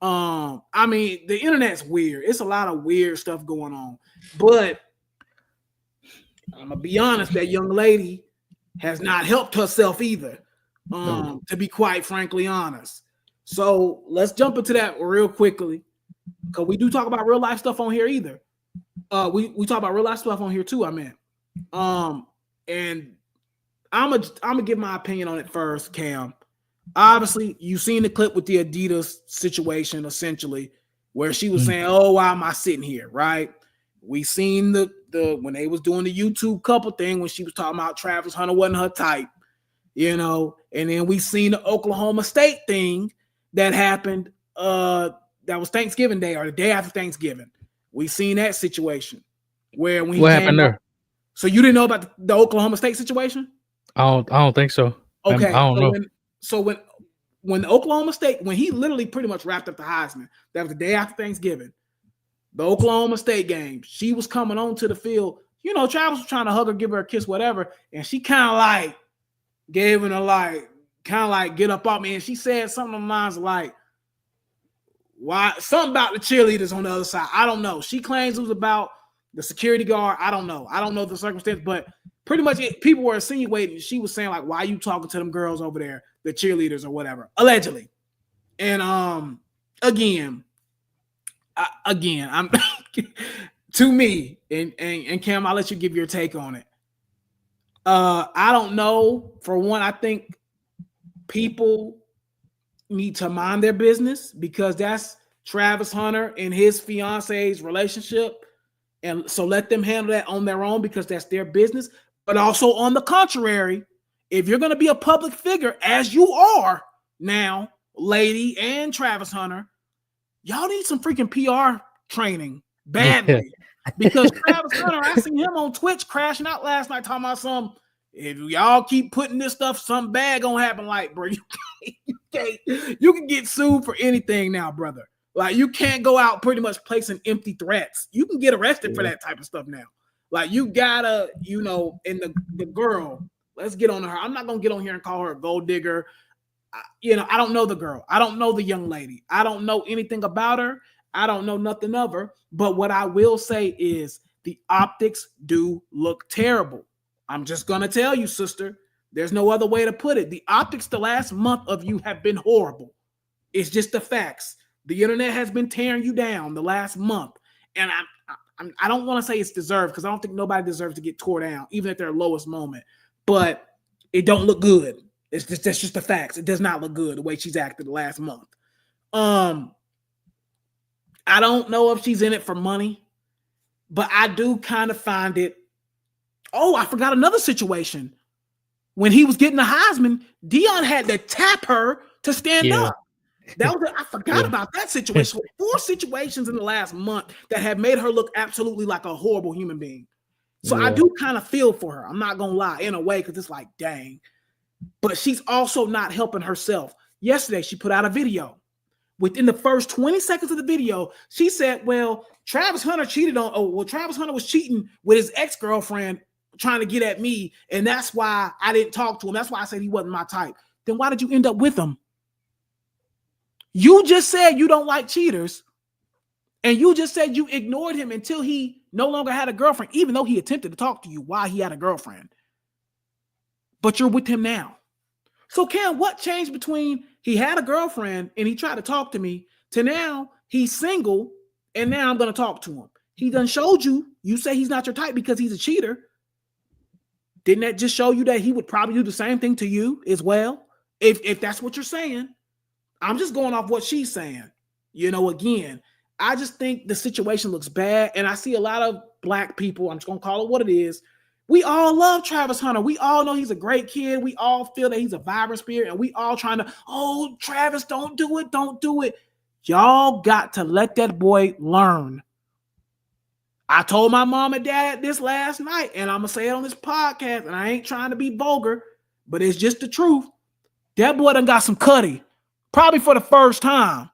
I mean, the internet's weird. It's a lot of weird stuff going on. But I'm gonna be honest, that young lady has not helped herself either. To be quite frankly honest. So let's jump into that real quickly, because we do talk about real life stuff on here either. We talk about real life stuff on here too, I mean. And I'm gonna give my opinion on it first, Cam. Obviously, you've seen the clip with the Adidas situation, essentially, where she was saying, "Oh, why am I sitting here?" Right? We seen the when they was doing the YouTube couple thing when she was talking about Travis Hunter wasn't her type, you know. And then we seen the Oklahoma State thing that happened. That was Thanksgiving Day or the day after Thanksgiving. We seen that situation where when what happened there? So you didn't know about the Oklahoma State situation? I don't think so. Okay, I don't know. When Oklahoma State, when he literally pretty much wrapped up the Heisman, that was the day after Thanksgiving, the Oklahoma State game, she was coming onto the field. You know, Travis was trying to hug her, give her a kiss, whatever, and she kind of like gave her get up off me, and she said something along the lines of like, why, something about the cheerleaders on the other side. I don't know. She claims it was about the security guard. I don't know the circumstance, but pretty much people were insinuating. She was saying like, why are you talking to them girls over there, the cheerleaders or whatever, allegedly. And again, I'm to me, and Cam, I'll let you give your take on it. I don't know. For one, I think people need to mind their business because that's Travis Hunter and his fiance's relationship. And so let them handle that on their own because that's their business. But also on the contrary, if you're going to be a public figure, as you are now, lady and Travis Hunter, y'all need some freaking PR training badly. Because Travis Hunter, I seen him on Twitch crashing out last night talking about some, if y'all keep putting this stuff, something bad gonna happen. Like, bro, you can get sued for anything now, brother. Like, you can't go out pretty much placing empty threats. You can get arrested for that type of stuff now. Like, you gotta, and the girl, let's get on her. I'm not gonna get on here and call her a gold digger. I don't know the girl. I don't know the young lady. I don't know anything about her. I don't know nothing of her. But what I will say is the optics do look terrible. I'm just going to tell you, sister, there's no other way to put it. The optics the last month of you have been horrible. It's just the facts. The internet has been tearing you down the last month. And I don't want to say it's deserved because I don't think nobody deserves to get tore down, even at their lowest moment. But it don't look good. That's just the facts. It does not look good the way she's acted the last month. I don't know if she's in it for money, but I do kind of find it. Oh, I forgot another situation. When he was getting the Heisman, Dion had to tap her to stand up. I forgot about that situation. 4 situations in the last month that have made her look absolutely like a horrible human being. So I do kind of feel for her. I'm not going to lie, in a way, because it's like, dang. But she's also not helping herself. Yesterday, she put out a video. Within the first 20 seconds of the video, she said, well, Travis Hunter Travis Hunter was cheating with his ex-girlfriend trying to get at me, and that's why I didn't talk to him. That's why I said he wasn't my type. Then why did you end up with him? You just said you don't like cheaters, and you just said you ignored him until he no longer had a girlfriend, even though he attempted to talk to you while he had a girlfriend. But you're with him now. So, Cam, what changed between he had a girlfriend and he tried to talk to me to now he's single and now I'm going to talk to him? He done showed you say he's not your type because he's a cheater. Didn't that just show you that he would probably do the same thing to you as well? If that's what you're saying. I'm just going off what she's saying. Again, I just think the situation looks bad. And I see a lot of black people, I'm just going to call it what it is. We all love Travis Hunter. We all know he's a great kid. We all feel that he's a vibrant spirit. And we all trying to, oh, Travis, don't do it. Don't do it. Y'all got to let that boy learn. I told my mom and dad this last night, and I'm going to say it on this podcast, and I ain't trying to be vulgar, but it's just the truth. That boy done got some cutty, probably for the first time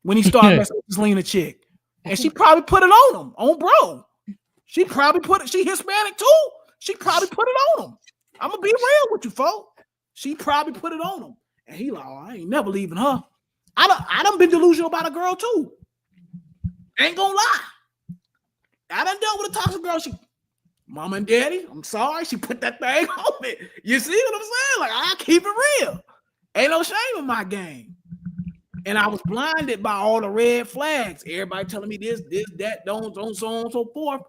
when he started messing with this Lena chick. And she probably put it on him, on bro. She probably put it, she Hispanic too. She probably put it on him. I'm going to be real with you, folks. She probably put it on him. And he like, oh, I ain't never leaving her. I done been delusional about a girl too. Ain't going to lie. I done dealt with a toxic girl. She, mama and daddy, I'm sorry. She put that thing on me. You see what I'm saying? Like, I keep it real. Ain't no shame in my game. And I was blinded by all the red flags. Everybody telling me this, that, don't, so on and so forth.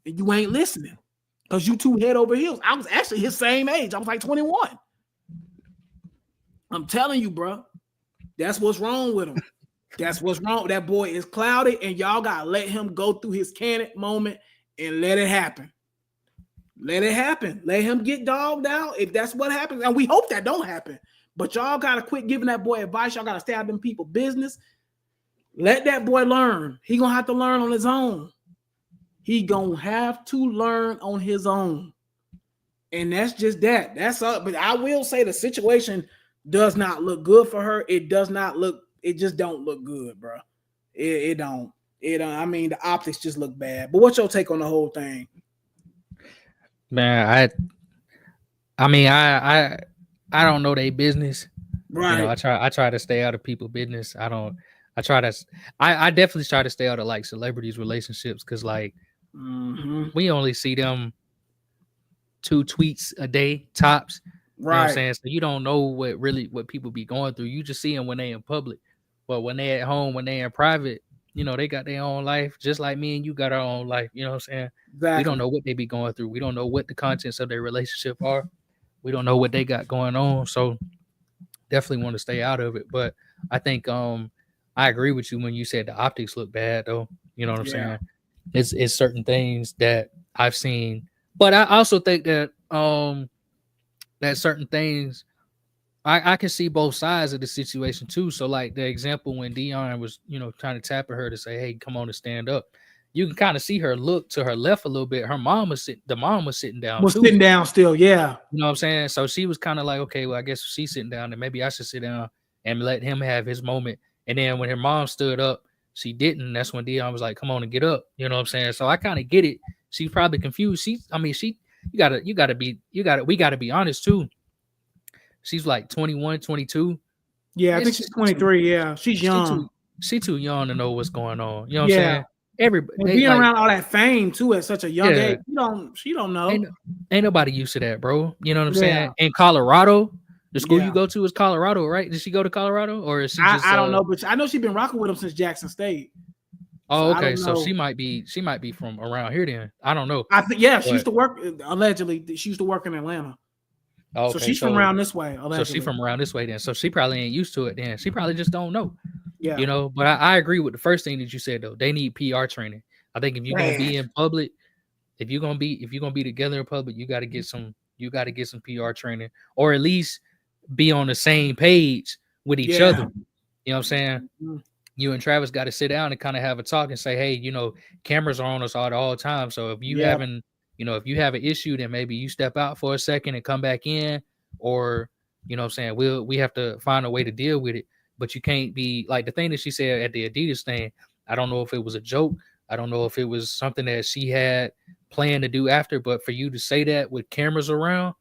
And you ain't listening. Because you two head over heels. I was actually his same age. I was like 21. I'm telling you, bro. That's what's wrong with him. That's what's wrong. That boy is clouded, and y'all got to let him go through his candid moment and let it happen. Let it happen. Let him get dogged out if that's what happens. And we hope that don't happen. But y'all got to quit giving that boy advice. Y'all got to stay out of them people's business. Let that boy learn. He going to have to learn on his own. He going to have to learn on his own. And that's just that. That's all. But I will say the situation does not look good for her. It does not look, it just don't look good, bro. It don't. I mean, the optics just look bad. But what's your take on the whole thing? Man, I don't know their business. Right. I try to stay out of people's business. I definitely try to stay out of like celebrities' relationships because like we only see them 2 tweets a day tops. Right. You know what I'm saying? So you don't know what people be going through. You just see them when they in public. But when they at home, when they in private, they got their own life, just like me and you got our own life. You know what I'm saying? Exactly. We don't know what they be going through. We don't know what the contents of their relationship are. We don't know what they got going on. So definitely want to stay out of it. But I think I agree with you when you said the optics look bad though. You know what I'm saying? It's certain things that I've seen. But I also think that that certain things I can see both sides of the situation too. So like the example when Dion was, trying to tap at her to say, hey, come on and stand up. You can kind of see her look to her left a little bit. The mom was sitting down too. Sitting down still, yeah. You know what I'm saying? So she was kind of like, okay, well, I guess she's sitting down and maybe I should sit down and let him have his moment. And then when her mom stood up, she didn't. That's when Dion was like, come on and get up. You know what I'm saying? So I kind of get it. She's probably confused. We gotta be honest too. She's like 21, 22. Yeah, I think she's 23. Yeah, she's young. She's too young to know what's going on. You know what I'm saying? Everybody being around all that fame too at such a young age, she don't know. Ain't nobody used to that, bro. You know what I'm saying? In Colorado, the school you go to is Colorado, right? Did she go to Colorado or is she just I don't know, but I know she's been rocking with him since Jackson State. Oh, okay. So she might be from around here then. I don't know. I think she used to work allegedly. She used to work in Atlanta. Okay, so she's from around this way. Allegedly. So she's from around this way then. So she probably ain't used to it then. She probably just don't know. Yeah. You know, but I agree with the first thing that you said though. They need PR training. I think if you're gonna be in public, if you're gonna be together in public, you gotta get some PR training, or at least be on the same page with each other. You know what I'm saying? Mm-hmm. You and Travis got to sit down and kind of have a talk and say, hey, cameras are on us all the time. So if you haven't, if you have an issue, then maybe you step out for a second and come back in, or, you know what I'm saying? We have to find a way to deal with it. But you can't be like the thing that she said at the Adidas thing. I don't know if it was a joke. I don't know if it was something that she had planned to do after, but for you to say that with cameras around,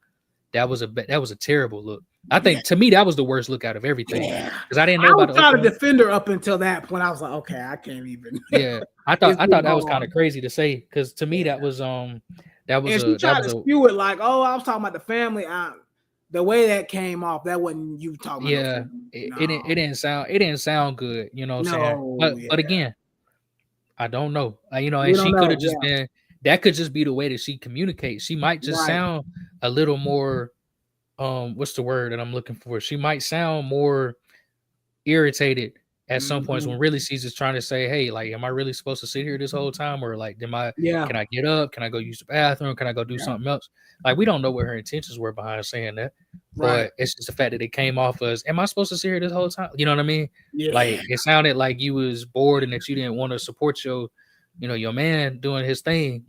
that was a terrible look. I think to me that was the worst look out of everything because I didn't know about it. I was trying to defend her up until that point. I was like, okay, I can't even. Yeah, I thought that was kind of crazy to say because to me that was And she tried to spew it like, oh, I was talking about the family. The way that came off, that wasn't you talking. Yeah, it didn't sound good. You know what I'm saying? But again, I don't know. And she could have just been. That could just be the way that she communicates. She might just sound a little more. What's the word that I'm looking for? She might sound more irritated at some points when really she's just trying to say, hey, like, am I really supposed to sit here this whole time? Or like, can I get up? Can I go use the bathroom? Can I go do something else? Like, we don't know what her intentions were behind saying that. But it's just the fact that it came off as, am I supposed to sit here this whole time? You know what I mean? Yeah. Like, it sounded like you was bored and that you didn't want to support your man doing his thing,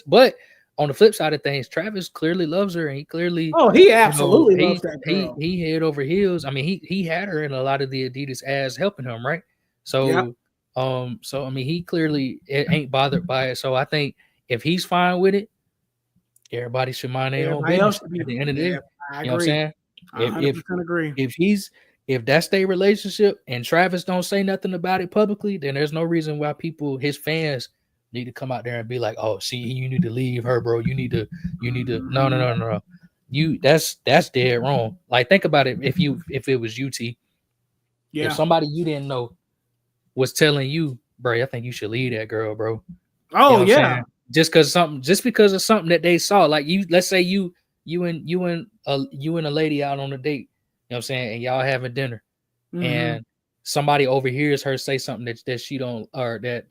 but on the flip side of things, Travis clearly loves her, and he clearly he absolutely loves that girl. He head over heels. I mean, he had her in a lot of the Adidas ads helping him, right? So I mean, he clearly ain't bothered by it. So I think if he's fine with it, everybody should mind their own business at the end of the day. I agree. You know what I'm saying? I 100% agree. If that's their relationship and Travis don't say nothing about it publicly, then there's no reason why his fans need to come out there and be like, oh, see, you need to leave her, bro. You need to no. That's dead wrong. Like, think about it. If it was UT, if somebody you didn't know was telling you, bro, I think you should leave that girl, bro. Oh, you know just because of something that they saw. Like, let's say you and a lady out on a date, you know what I'm saying, and y'all having dinner, and somebody overhears her say something that she don't, or that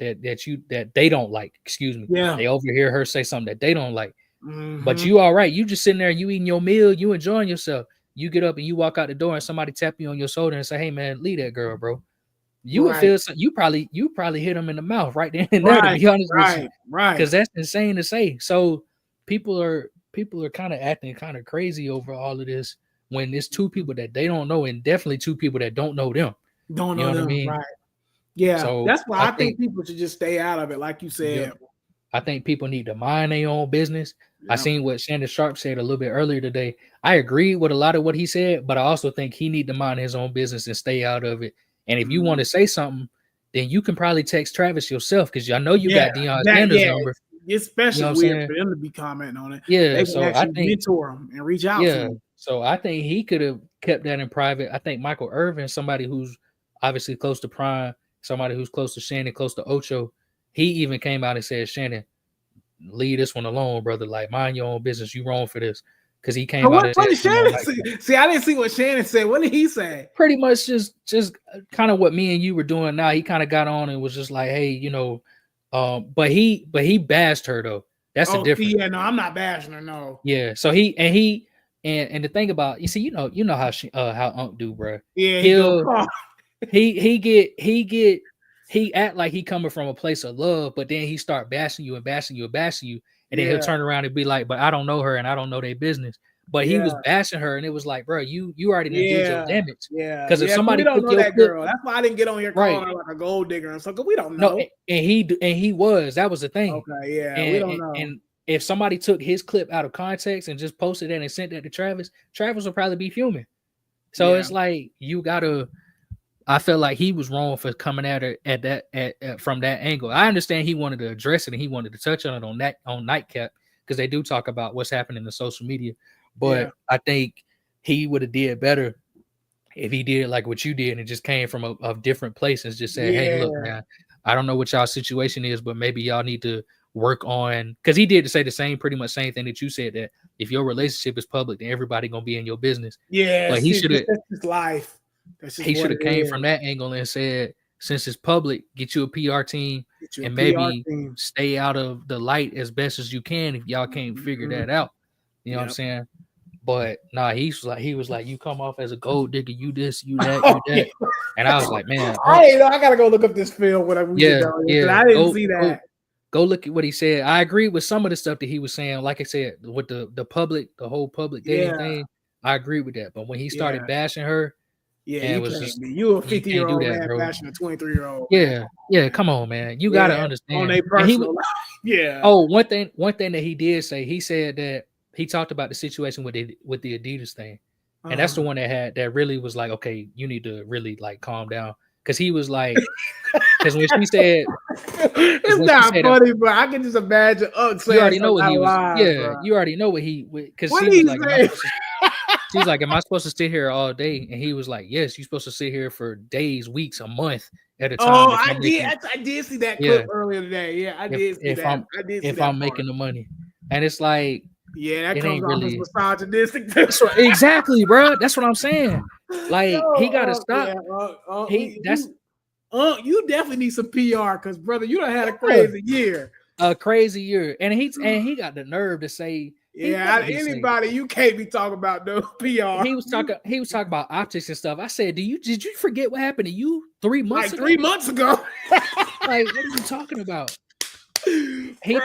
they don't like. Excuse me. Yeah. They overhear her say something that they don't like. But you all right. You just sitting there, you eating your meal, you enjoying yourself. You get up and you walk out the door and somebody tap you on your shoulder and say, hey man, leave that girl, bro. You would feel you probably hit them in the mouth right then and there, to be honest with you. Right. Because that's insane to say. So people are kind of acting kind of crazy over all of this when it's two people that they don't know, and definitely two people that don't know them. Don't know them, I mean? Right? Yeah, so that's why I think people should just stay out of it, like you said. Yeah. I think people need to mind their own business. Yeah. I seen what Shannon Sharp said a little bit earlier today. I agree with a lot of what he said, but I also think he need to mind his own business and stay out of it. And if you want to say something, then you can probably text Travis yourself, because I know you got Deion Sanders' number. It's especially weird for them to be commenting on it. Yeah, they can actually mentor him and reach out to him. So I think he could have kept that in private. I think Michael Irvin, somebody who's obviously close to Prime, somebody who's close to Shannon, close to Ocho, he even came out and said, Shannon, leave this one alone, brother. Like, mind your own business. You wrong for this. Because he came out and what did said, Shannon say? See, I didn't see what Shannon said. What did he say? Pretty much just kind of what me and you were doing now. He kind of got on and was just like, hey, but he bashed her though. That's the difference. Yeah, no, I'm not bashing her, no. Yeah, so and the thing about, you see, you know how Unc do, bro. Yeah, he act like he coming from a place of love, but then he start bashing you, and then he'll turn around and be like, but I don't know her and I don't know their business. But he was bashing her, and it was like, bro, you already did your damage. Yeah, because if somebody we don't know that clip, girl, that's why I didn't get on here calling her like a gold digger and stuff. Because we don't know. No, and he was. That was the thing. Okay, yeah, we don't know. And if somebody took his clip out of context and just posted it and sent that to Travis would probably be fuming. So it's like you gotta. I felt like he was wrong for coming at her from that angle. I understand he wanted to address it and he wanted to touch on it on Nightcap, because they do talk about what's happening in the social media. But I think he would have did better if he did like what you did and just came from a different place and just said, hey, look, man, I don't know what y'all situation is, but maybe y'all need to work on, because he did say pretty much same thing that you said, that if your relationship is public, then everybody gonna be in your business. Yeah, but he should have. That's his life. He should have came from that angle and said, since it's public, get you a PR team and maybe stay out of the light as best as you can if y'all can't figure that out. You know what I'm saying? But nah, he was like, you come off as a gold digger, you this, you that, you that. And I was like, man, I gotta go look up this film when I I didn't see that. Go look at what he said. I agree with some of the stuff that he was saying. Like I said, with the whole public dating thing, I agree with that. But when he started bashing her, you a 50-year-old man bashing a 23-year-old. Yeah, come on, man. You gotta understand. On a personal life. Oh, one thing that he did say, he said that he talked about the situation with the Adidas thing. And that's the one that really was like, okay, you need to really like calm down. Because he was like, because when she said, it's not funny, but I can just imagine. You already know what he was. You already know what he. Because she was like, she's like, am I supposed to sit here all day? And he was like, yes, you're supposed to sit here for days, weeks, a month at a time. Oh, I did see that clip earlier today. Yeah, I did see that. If I'm making the money, and it's like. Yeah, that comes off as misogynistic. Exactly, bro. That's what I'm saying. Like, he gotta stop. You definitely need some PR, because brother, you done had a crazy year. A crazy year, and he got the nerve to say, anybody, you can't be talking about no PR. He was talking about optics and stuff. I said, did you forget what happened to you 3 months ago? 3 months ago. Like, what are you talking about? He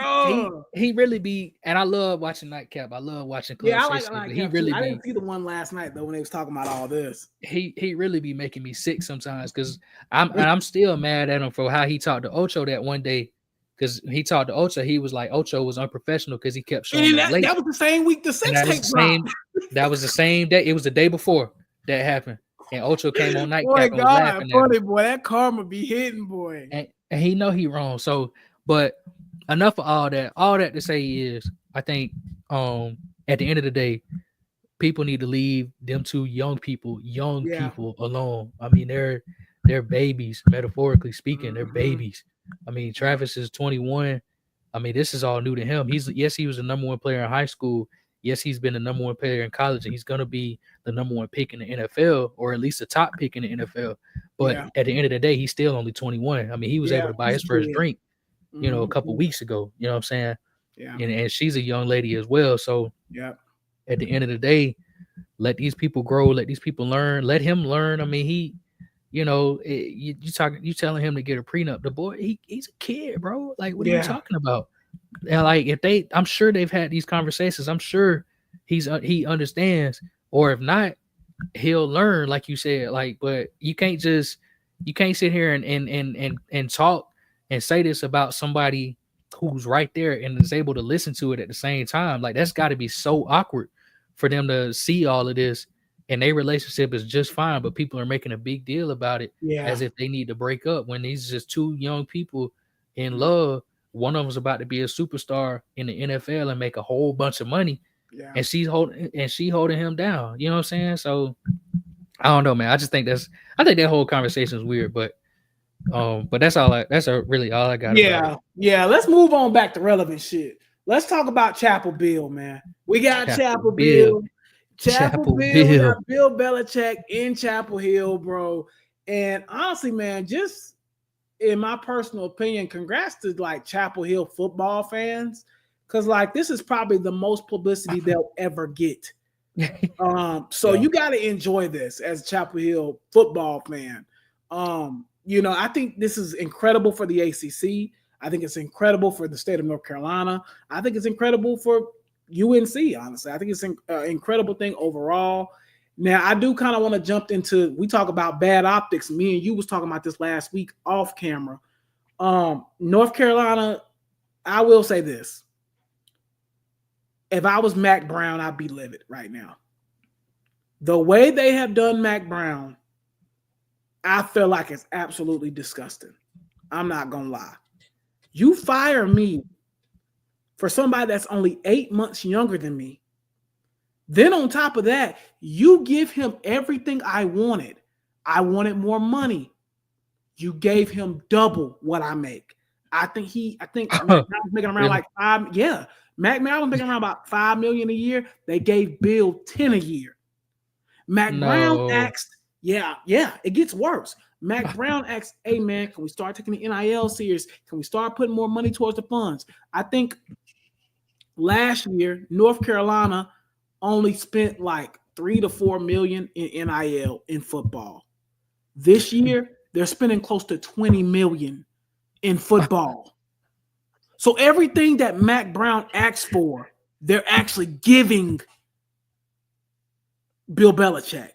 really be, and I love watching Nightcap. I love watching Club I like Nightcap. I didn't see the one last night though when they was talking about all this. He really be making me sick sometimes, because I'm still mad at him for how he talked to Ocho that one day. Because he talked to Ocho, he was like Ocho was unprofessional because he kept showing up late. That was the same week the sex tape dropped. That was the same day. It was the day before that happened, and Ocho came on Nightcap. Boy, God, funny boy, that karma be hitting, boy. And he know he wrong. So, but enough of all that. All that to say is, I think at the end of the day, people need to leave them two young people alone. I mean, they're babies, metaphorically speaking. They're babies. I mean, Travis is 21. I mean, this is all new to him. He was the number one player in high school. Yes, he's been the number one player in college, and he's going to be the number one pick in the NFL, or at least the top pick in the NFL. But at the end of the day, he's still only 21. I mean, he was able to buy his first drink, a couple weeks ago. You know what I'm saying? Yeah. And she's a young lady as well. So at the end of the day, let these people grow. Let these people learn. Let him learn. I mean, you telling him to get a prenup. The boy, he's a kid, bro. Like, what are you talking about? And like, I'm sure they've had these conversations. I'm sure he understands, or if not, he'll learn, like you said. Like, but you can't sit here and talk and say this about somebody who's right there and is able to listen to it at the same time. Like, that's got to be so awkward for them to see all of this. And their relationship is just fine, but people are making a big deal about it as if they need to break up, when these just two young people in love. One of them's about to be a superstar in the NFL and make a whole bunch of money, and she holding him down. You know what I'm saying? So I don't know, man. I think that whole conversation is weird, but But that's really all I got about it. Yeah. Let's move on back to relevant shit. Let's talk about Chapel Bill, man. We got Chapel Bill. Chapel Bill. We got Bill Belichick in Chapel Hill, bro. And honestly, man, just in my personal opinion, congrats to like Chapel Hill football fans. Cause like this is probably the most publicity they'll ever get. So you got to enjoy this as a Chapel Hill football fan. I think this is incredible for the ACC. I think it's incredible for the state of North Carolina. I think it's incredible for UNC, honestly. I think it's an incredible thing overall. Now, I do kind of want to jump into, we talk about bad optics. Me and you was talking about this last week off camera. North Carolina, I will say this. If I was Mac Brown, I'd be livid right now. The way they have done Mac Brown, I feel like it's absolutely disgusting. I'm not going to lie. You fire me for somebody that's only 8 months younger than me. Then on top of that, you give him everything I wanted. I wanted more money. You gave him double what I make. I think Mac Brown was making around like $5. Yeah. Mac Brown was making around about $5 million a year. They gave Bill 10 a year. Mac Brown asked, it gets worse. Mac Brown asked, hey, man, can we start taking the NIL serious? Can we start putting more money towards the funds? I think last year, North Carolina only spent like $3 to $4 million in NIL in football. This year, they're spending close to $20 million in football. So everything that Mac Brown asked for, they're actually giving Bill Belichick.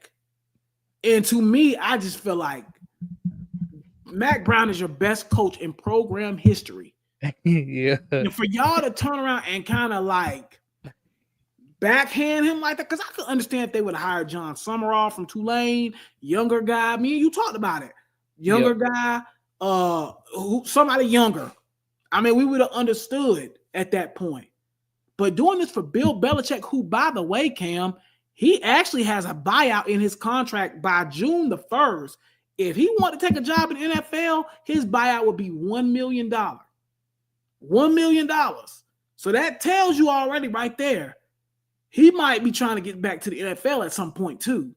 And to me, I just feel like Mac Brown is your best coach in program history. Yeah. And for y'all to turn around and kind of like backhand him like that, because I could understand if they would have hired John Summerall from Tulane, younger guy. Me and you talked about it. Younger guy, somebody younger. I mean, we would have understood at that point. But doing this for Bill Belichick, who, by the way, Cam, he actually has a buyout in his contract by June the 1st. If he wanted to take a job in the NFL, his buyout would be $1 million. $1 million. So that tells you already right there, he might be trying to get back to the NFL at some point too.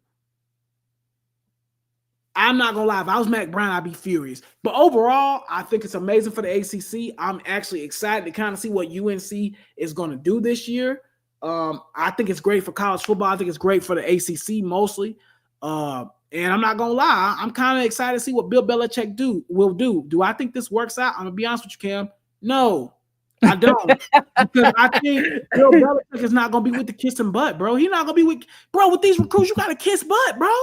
I'm not going to lie. If I was Mac Brown, I'd be furious. But overall, I think it's amazing for the ACC. I'm actually excited to kind of see what UNC is going to do this year. I think it's great for college football. I think it's great for the ACC mostly. And I'm not going to lie. I'm kind of excited to see what Bill Belichick will do. Do I think this works out? I'm going to be honest with you, Cam. No, I don't. Because I think Bill Belichick is not going to be with the kissing butt, bro. He's not going to be with these recruits, you got to kiss butt, bro.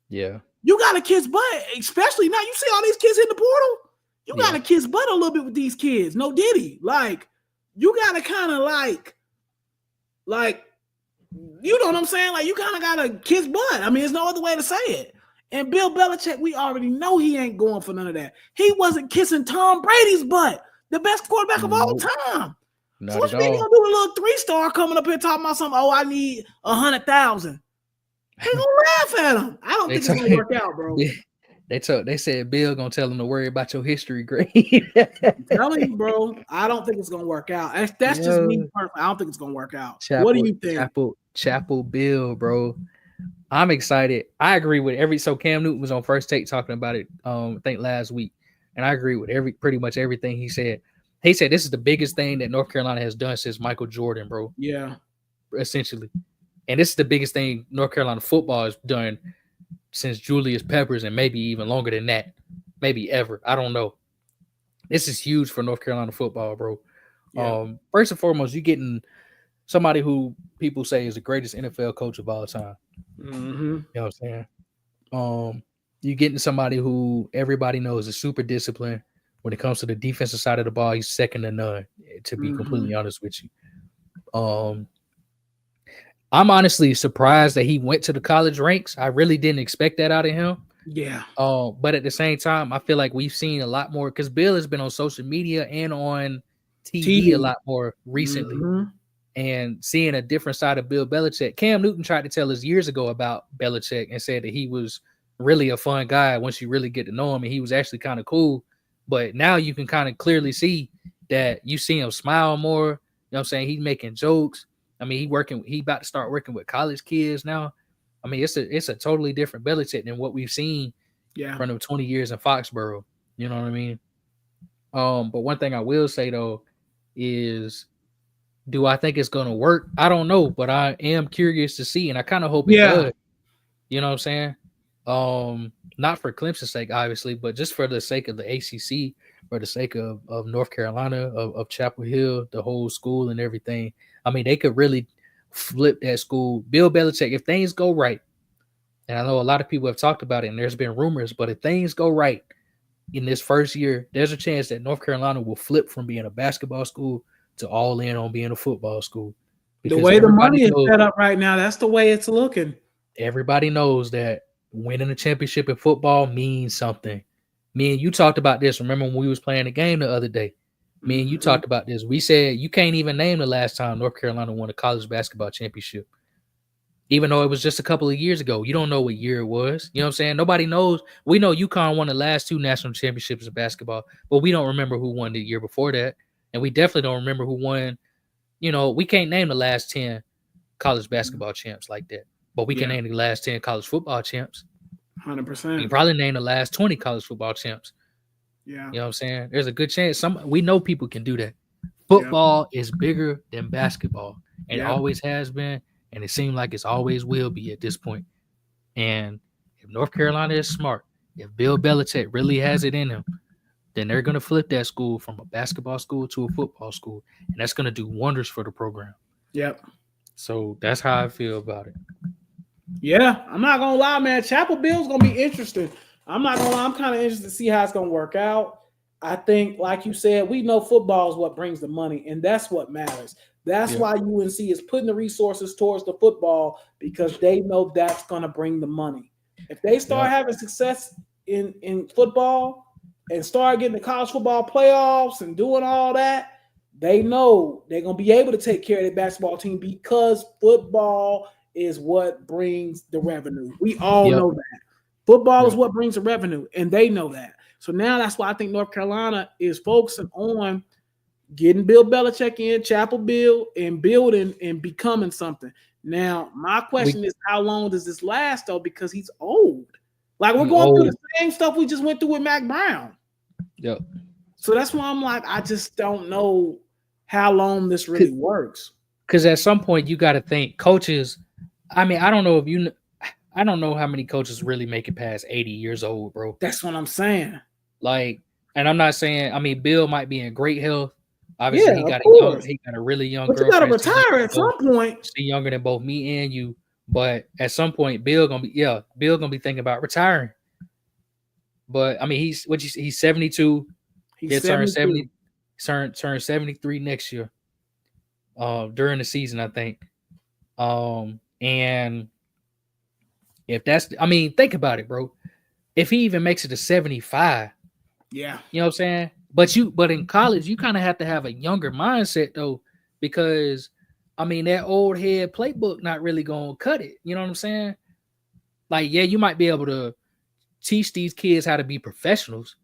Yeah. You got to kiss butt, especially now. You see all these kids in the portal? You got to kiss butt a little bit with these kids. No diddy. Like, you got to kind of like, you know what I'm saying? Like, you kind of got to kiss butt. I mean, there's no other way to say it. And Bill Belichick, we already know he ain't going for none of that. He wasn't kissing Tom Brady's butt, the best quarterback of all time. So what you mean you gonna do a little 3-star coming up here talking about something? Oh, I need 100,000. They gonna laugh at him. I don't think it's gonna work out, bro. They said Bill gonna tell him to worry about your history grade. I'm telling you, bro. I don't think it's gonna work out. That's just me personally. I don't think it's gonna work out. What do you think? Chapel Bill, bro. I'm excited. I agree with so Cam Newton was on First Take talking about it, I think last week. And I agree with pretty much everything he said. He said this is the biggest thing that North Carolina has done since Michael Jordan, bro. Yeah. Essentially. And this is the biggest thing North Carolina football has done since Julius Peppers, and maybe even longer than that. Maybe ever. I don't know. This is huge for North Carolina football, bro. Yeah. First and foremost, you're getting somebody who people say is the greatest NFL coach of all time. Mm-hmm. You know what I'm saying? You're getting somebody who everybody knows is super disciplined. When it comes to the defensive side of the ball, he's second to none, to be completely honest with you. I'm honestly surprised that he went to the college ranks. I really didn't expect that out of him. Yeah. But at the same time, I feel like we've seen a lot more because Bill has been on social media and on TV a lot more recently. Mm-hmm. And seeing a different side of Bill Belichick. Cam Newton tried to tell us years ago about Belichick and said that he was really a fun guy once you really get to know him, and he was actually kind of cool. But now you can kind of clearly see that you see him smile more. You know what I'm saying? He's making jokes. I mean, he about to start working with college kids now. I mean, it's a totally different Belichick than what we've seen from the 20 years in Foxborough. You know what I mean? But one thing I will say though is, do I think it's gonna work? I don't know, but I am curious to see, and I kind of hope it does. You know what I'm saying? Not for Clemson's sake, obviously, but just for the sake of the ACC, for the sake of North Carolina, of Chapel Hill, the whole school and everything. I mean, they could really flip that school. Bill Belichick, if things go right, and I know a lot of people have talked about it, and there's been rumors, but if things go right in this first year, there's a chance that North Carolina will flip from being a basketball school to all in on being a football school. The way the money is set up right now, that's the way it's looking. Everybody knows that winning a championship in football means something. Me and you talked about this. Remember when we was playing the game the other day? Me and you talked about this. We said you can't even name the last time North Carolina won a college basketball championship. Even though it was just a couple of years ago. You don't know what year it was. You know what I'm saying? Nobody knows. We know UConn won the last 2 national championships in basketball, but we don't remember who won the year before that. And we definitely don't remember who won. You know, we can't name the last 10 college basketball champs like that. But we can name the last 10 college football champs. 100%. We can probably name the last 20 college football champs. Yeah. You know what I'm saying? There's a good chance. We know people can do that. Football is bigger than basketball. And it always has been. And it seems like it's always will be at this point. And if North Carolina is smart, if Bill Belichick really has it in him, then they're going to flip that school from a basketball school to a football school. And that's going to do wonders for the program. Yep. So that's how I feel about it. Yeah, I'm not gonna lie, man. Chapel Bill's gonna be interesting. I'm not gonna lie, I'm kind of interested to see how it's gonna work out. I think, like you said, we know football is what brings the money, and that's what matters. That's why UNC is putting the resources towards the football, because they know that's gonna bring the money. If they start having success in football and start getting the college football playoffs and doing all that, they know they're gonna be able to take care of their basketball team, because football is what brings the revenue. We all know that. Football is what brings the revenue, and they know that. So now that's why I think North Carolina is focusing on getting Bill Belichick in, Chapel Bill, and building and becoming something. Now, my question is, how long does this last, though? Because he's old. Like, we're going through the same stuff we just went through with Mac Brown. Yep. So that's why I'm like, I just don't know how long this really works. Because at some point, you got to think coaches. I mean, I don't know how many coaches really make it past 80 years old, bro. That's what I'm saying. Like, and I'm not saying, I mean, Bill might be in great health. Obviously, he got a really young girlfriend. But you got to retire at some point. She's younger than both me and you. But at some point, Bill gonna be thinking about retiring. But I mean, he's 72. He'll turn 70. Turn 73 next year. During the season, I think. And if that's, I mean, think about it, bro. If he even makes it to 75, you know what I'm saying? But in college, you kind of have to have a younger mindset though, because I mean, that old head playbook not really gonna cut it. You know what I'm saying? Like, yeah, you might be able to teach these kids how to be professionals.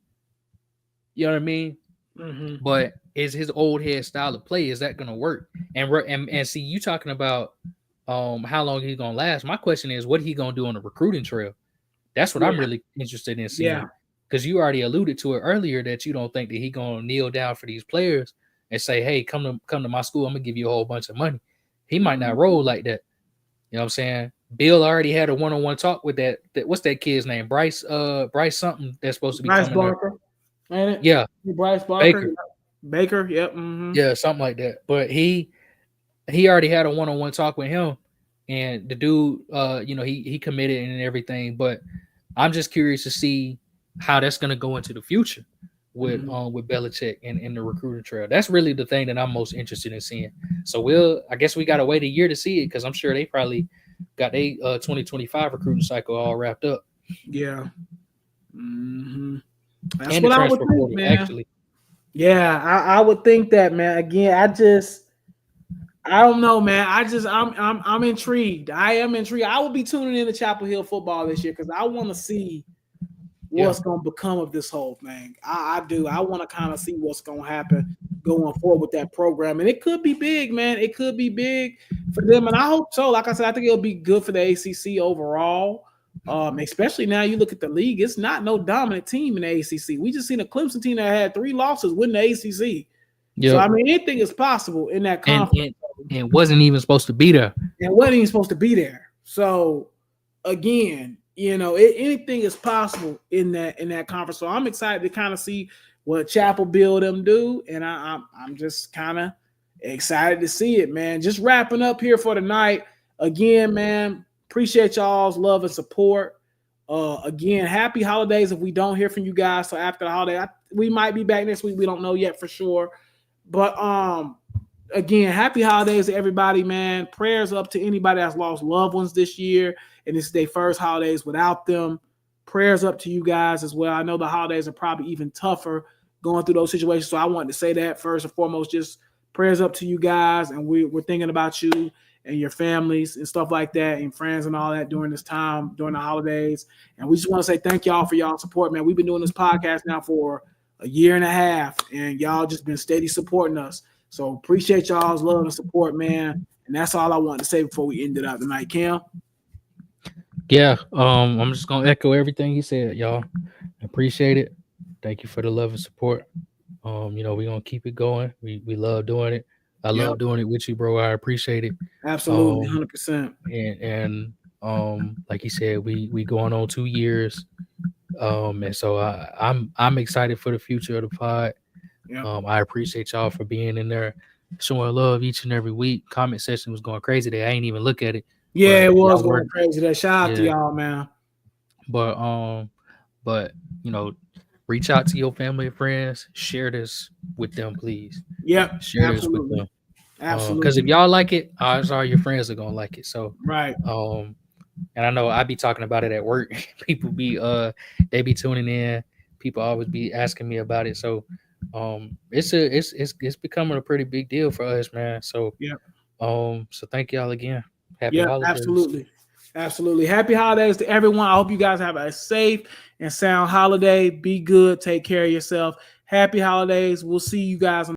You know what I mean? Mm-hmm. But is his old head style of play, is that gonna work? And see, you talking about how long he's gonna last. My question is, what he gonna do on the recruiting trail? That's what I'm really interested in seeing. Yeah. Because you already alluded to it earlier that you don't think that he gonna kneel down for these players and say, "Hey, come to my school. I'm gonna give you a whole bunch of money." He might not roll like that. You know what I'm saying? Bill already had a one-on-one talk with that what's that kid's name? Bryce something that's supposed to be Bryce Barker. Ain't it? Yeah. Bryce Barker. Baker. Yep. Mm-hmm. Yeah, something like that. But he already had a one-on-one talk with him, and the dude, he committed and everything. But I'm just curious to see how that's going to go into the future with Belichick and the recruiting trail. That's really the thing that I'm most interested in seeing. So I guess we got to wait a year to see it, because I'm sure they probably got their 2025 recruiting cycle all wrapped up. Yeah. Mm-hmm. That's and what the I would transfer think, portal, man. actually. Yeah, I would think that, man. Again, I don't know, man. I'm intrigued. I am intrigued. I will be tuning in to Chapel Hill football this year because I want to see what's going to become of this whole thing. I do. I want to kind of see what's going to happen going forward with that program. And it could be big, man. It could be big for them. And I hope so. Like I said, I think it'll be good for the ACC overall. Especially now you look at the league, it's not no dominant team in the ACC. We just seen a Clemson team that had 3 losses win the ACC. Yep. So, I mean, anything is possible in that conference. And wasn't even supposed to be there. And wasn't even supposed to be there. So, again, you know, anything is possible in that conference. So I'm excited to kind of see what Chapel Bill them do, and I'm just kind of excited to see it, man. Just wrapping up here for tonight. Again, man, appreciate y'all's love and support. Again, happy holidays if we don't hear from you guys. So after the holiday, we might be back next week. We don't know yet for sure. But again, happy holidays to everybody, man. Prayers up to anybody that's lost loved ones this year. And this is their first holidays without them. Prayers up to you guys as well. I know the holidays are probably even tougher going through those situations. So I wanted to say that first and foremost, just prayers up to you guys. And we're thinking about you and your families and stuff like that and friends and all that during this time, during the holidays. And we just want to say thank y'all for y'all support, man. We've been doing this podcast now for a year and a half, and y'all just been steady supporting us. So appreciate y'all's love and support, man. And that's all I wanted to say before we end it out tonight, Cam. Yeah, I'm just gonna echo everything you said, y'all. Appreciate it. Thank you for the love and support. You know, we're gonna keep it going. We love doing it. I love doing it with you, bro. I appreciate it. Absolutely, 100%. And like you said, we going on 2 years. And so I'm excited for the future of the pod. I appreciate y'all for being in there, showing love each and every week. Comment section was going crazy today. I ain't even look at it. Yeah, it was going crazy. That shout out to y'all, man. But you know, reach out to your family and friends. Share this with them, please. Yep, share this with them. Absolutely. Because if y'all like it, odds are your friends are gonna like it. So right. And I know I be talking about it at work. People be they be tuning in. People always be asking me about it. So it's becoming a pretty big deal for us, man. So so thank y'all again. Happy holidays. Absolutely. Happy holidays to everyone. I hope you guys have a safe and sound holiday. Be good. Take care of yourself. Happy holidays. We'll see you guys on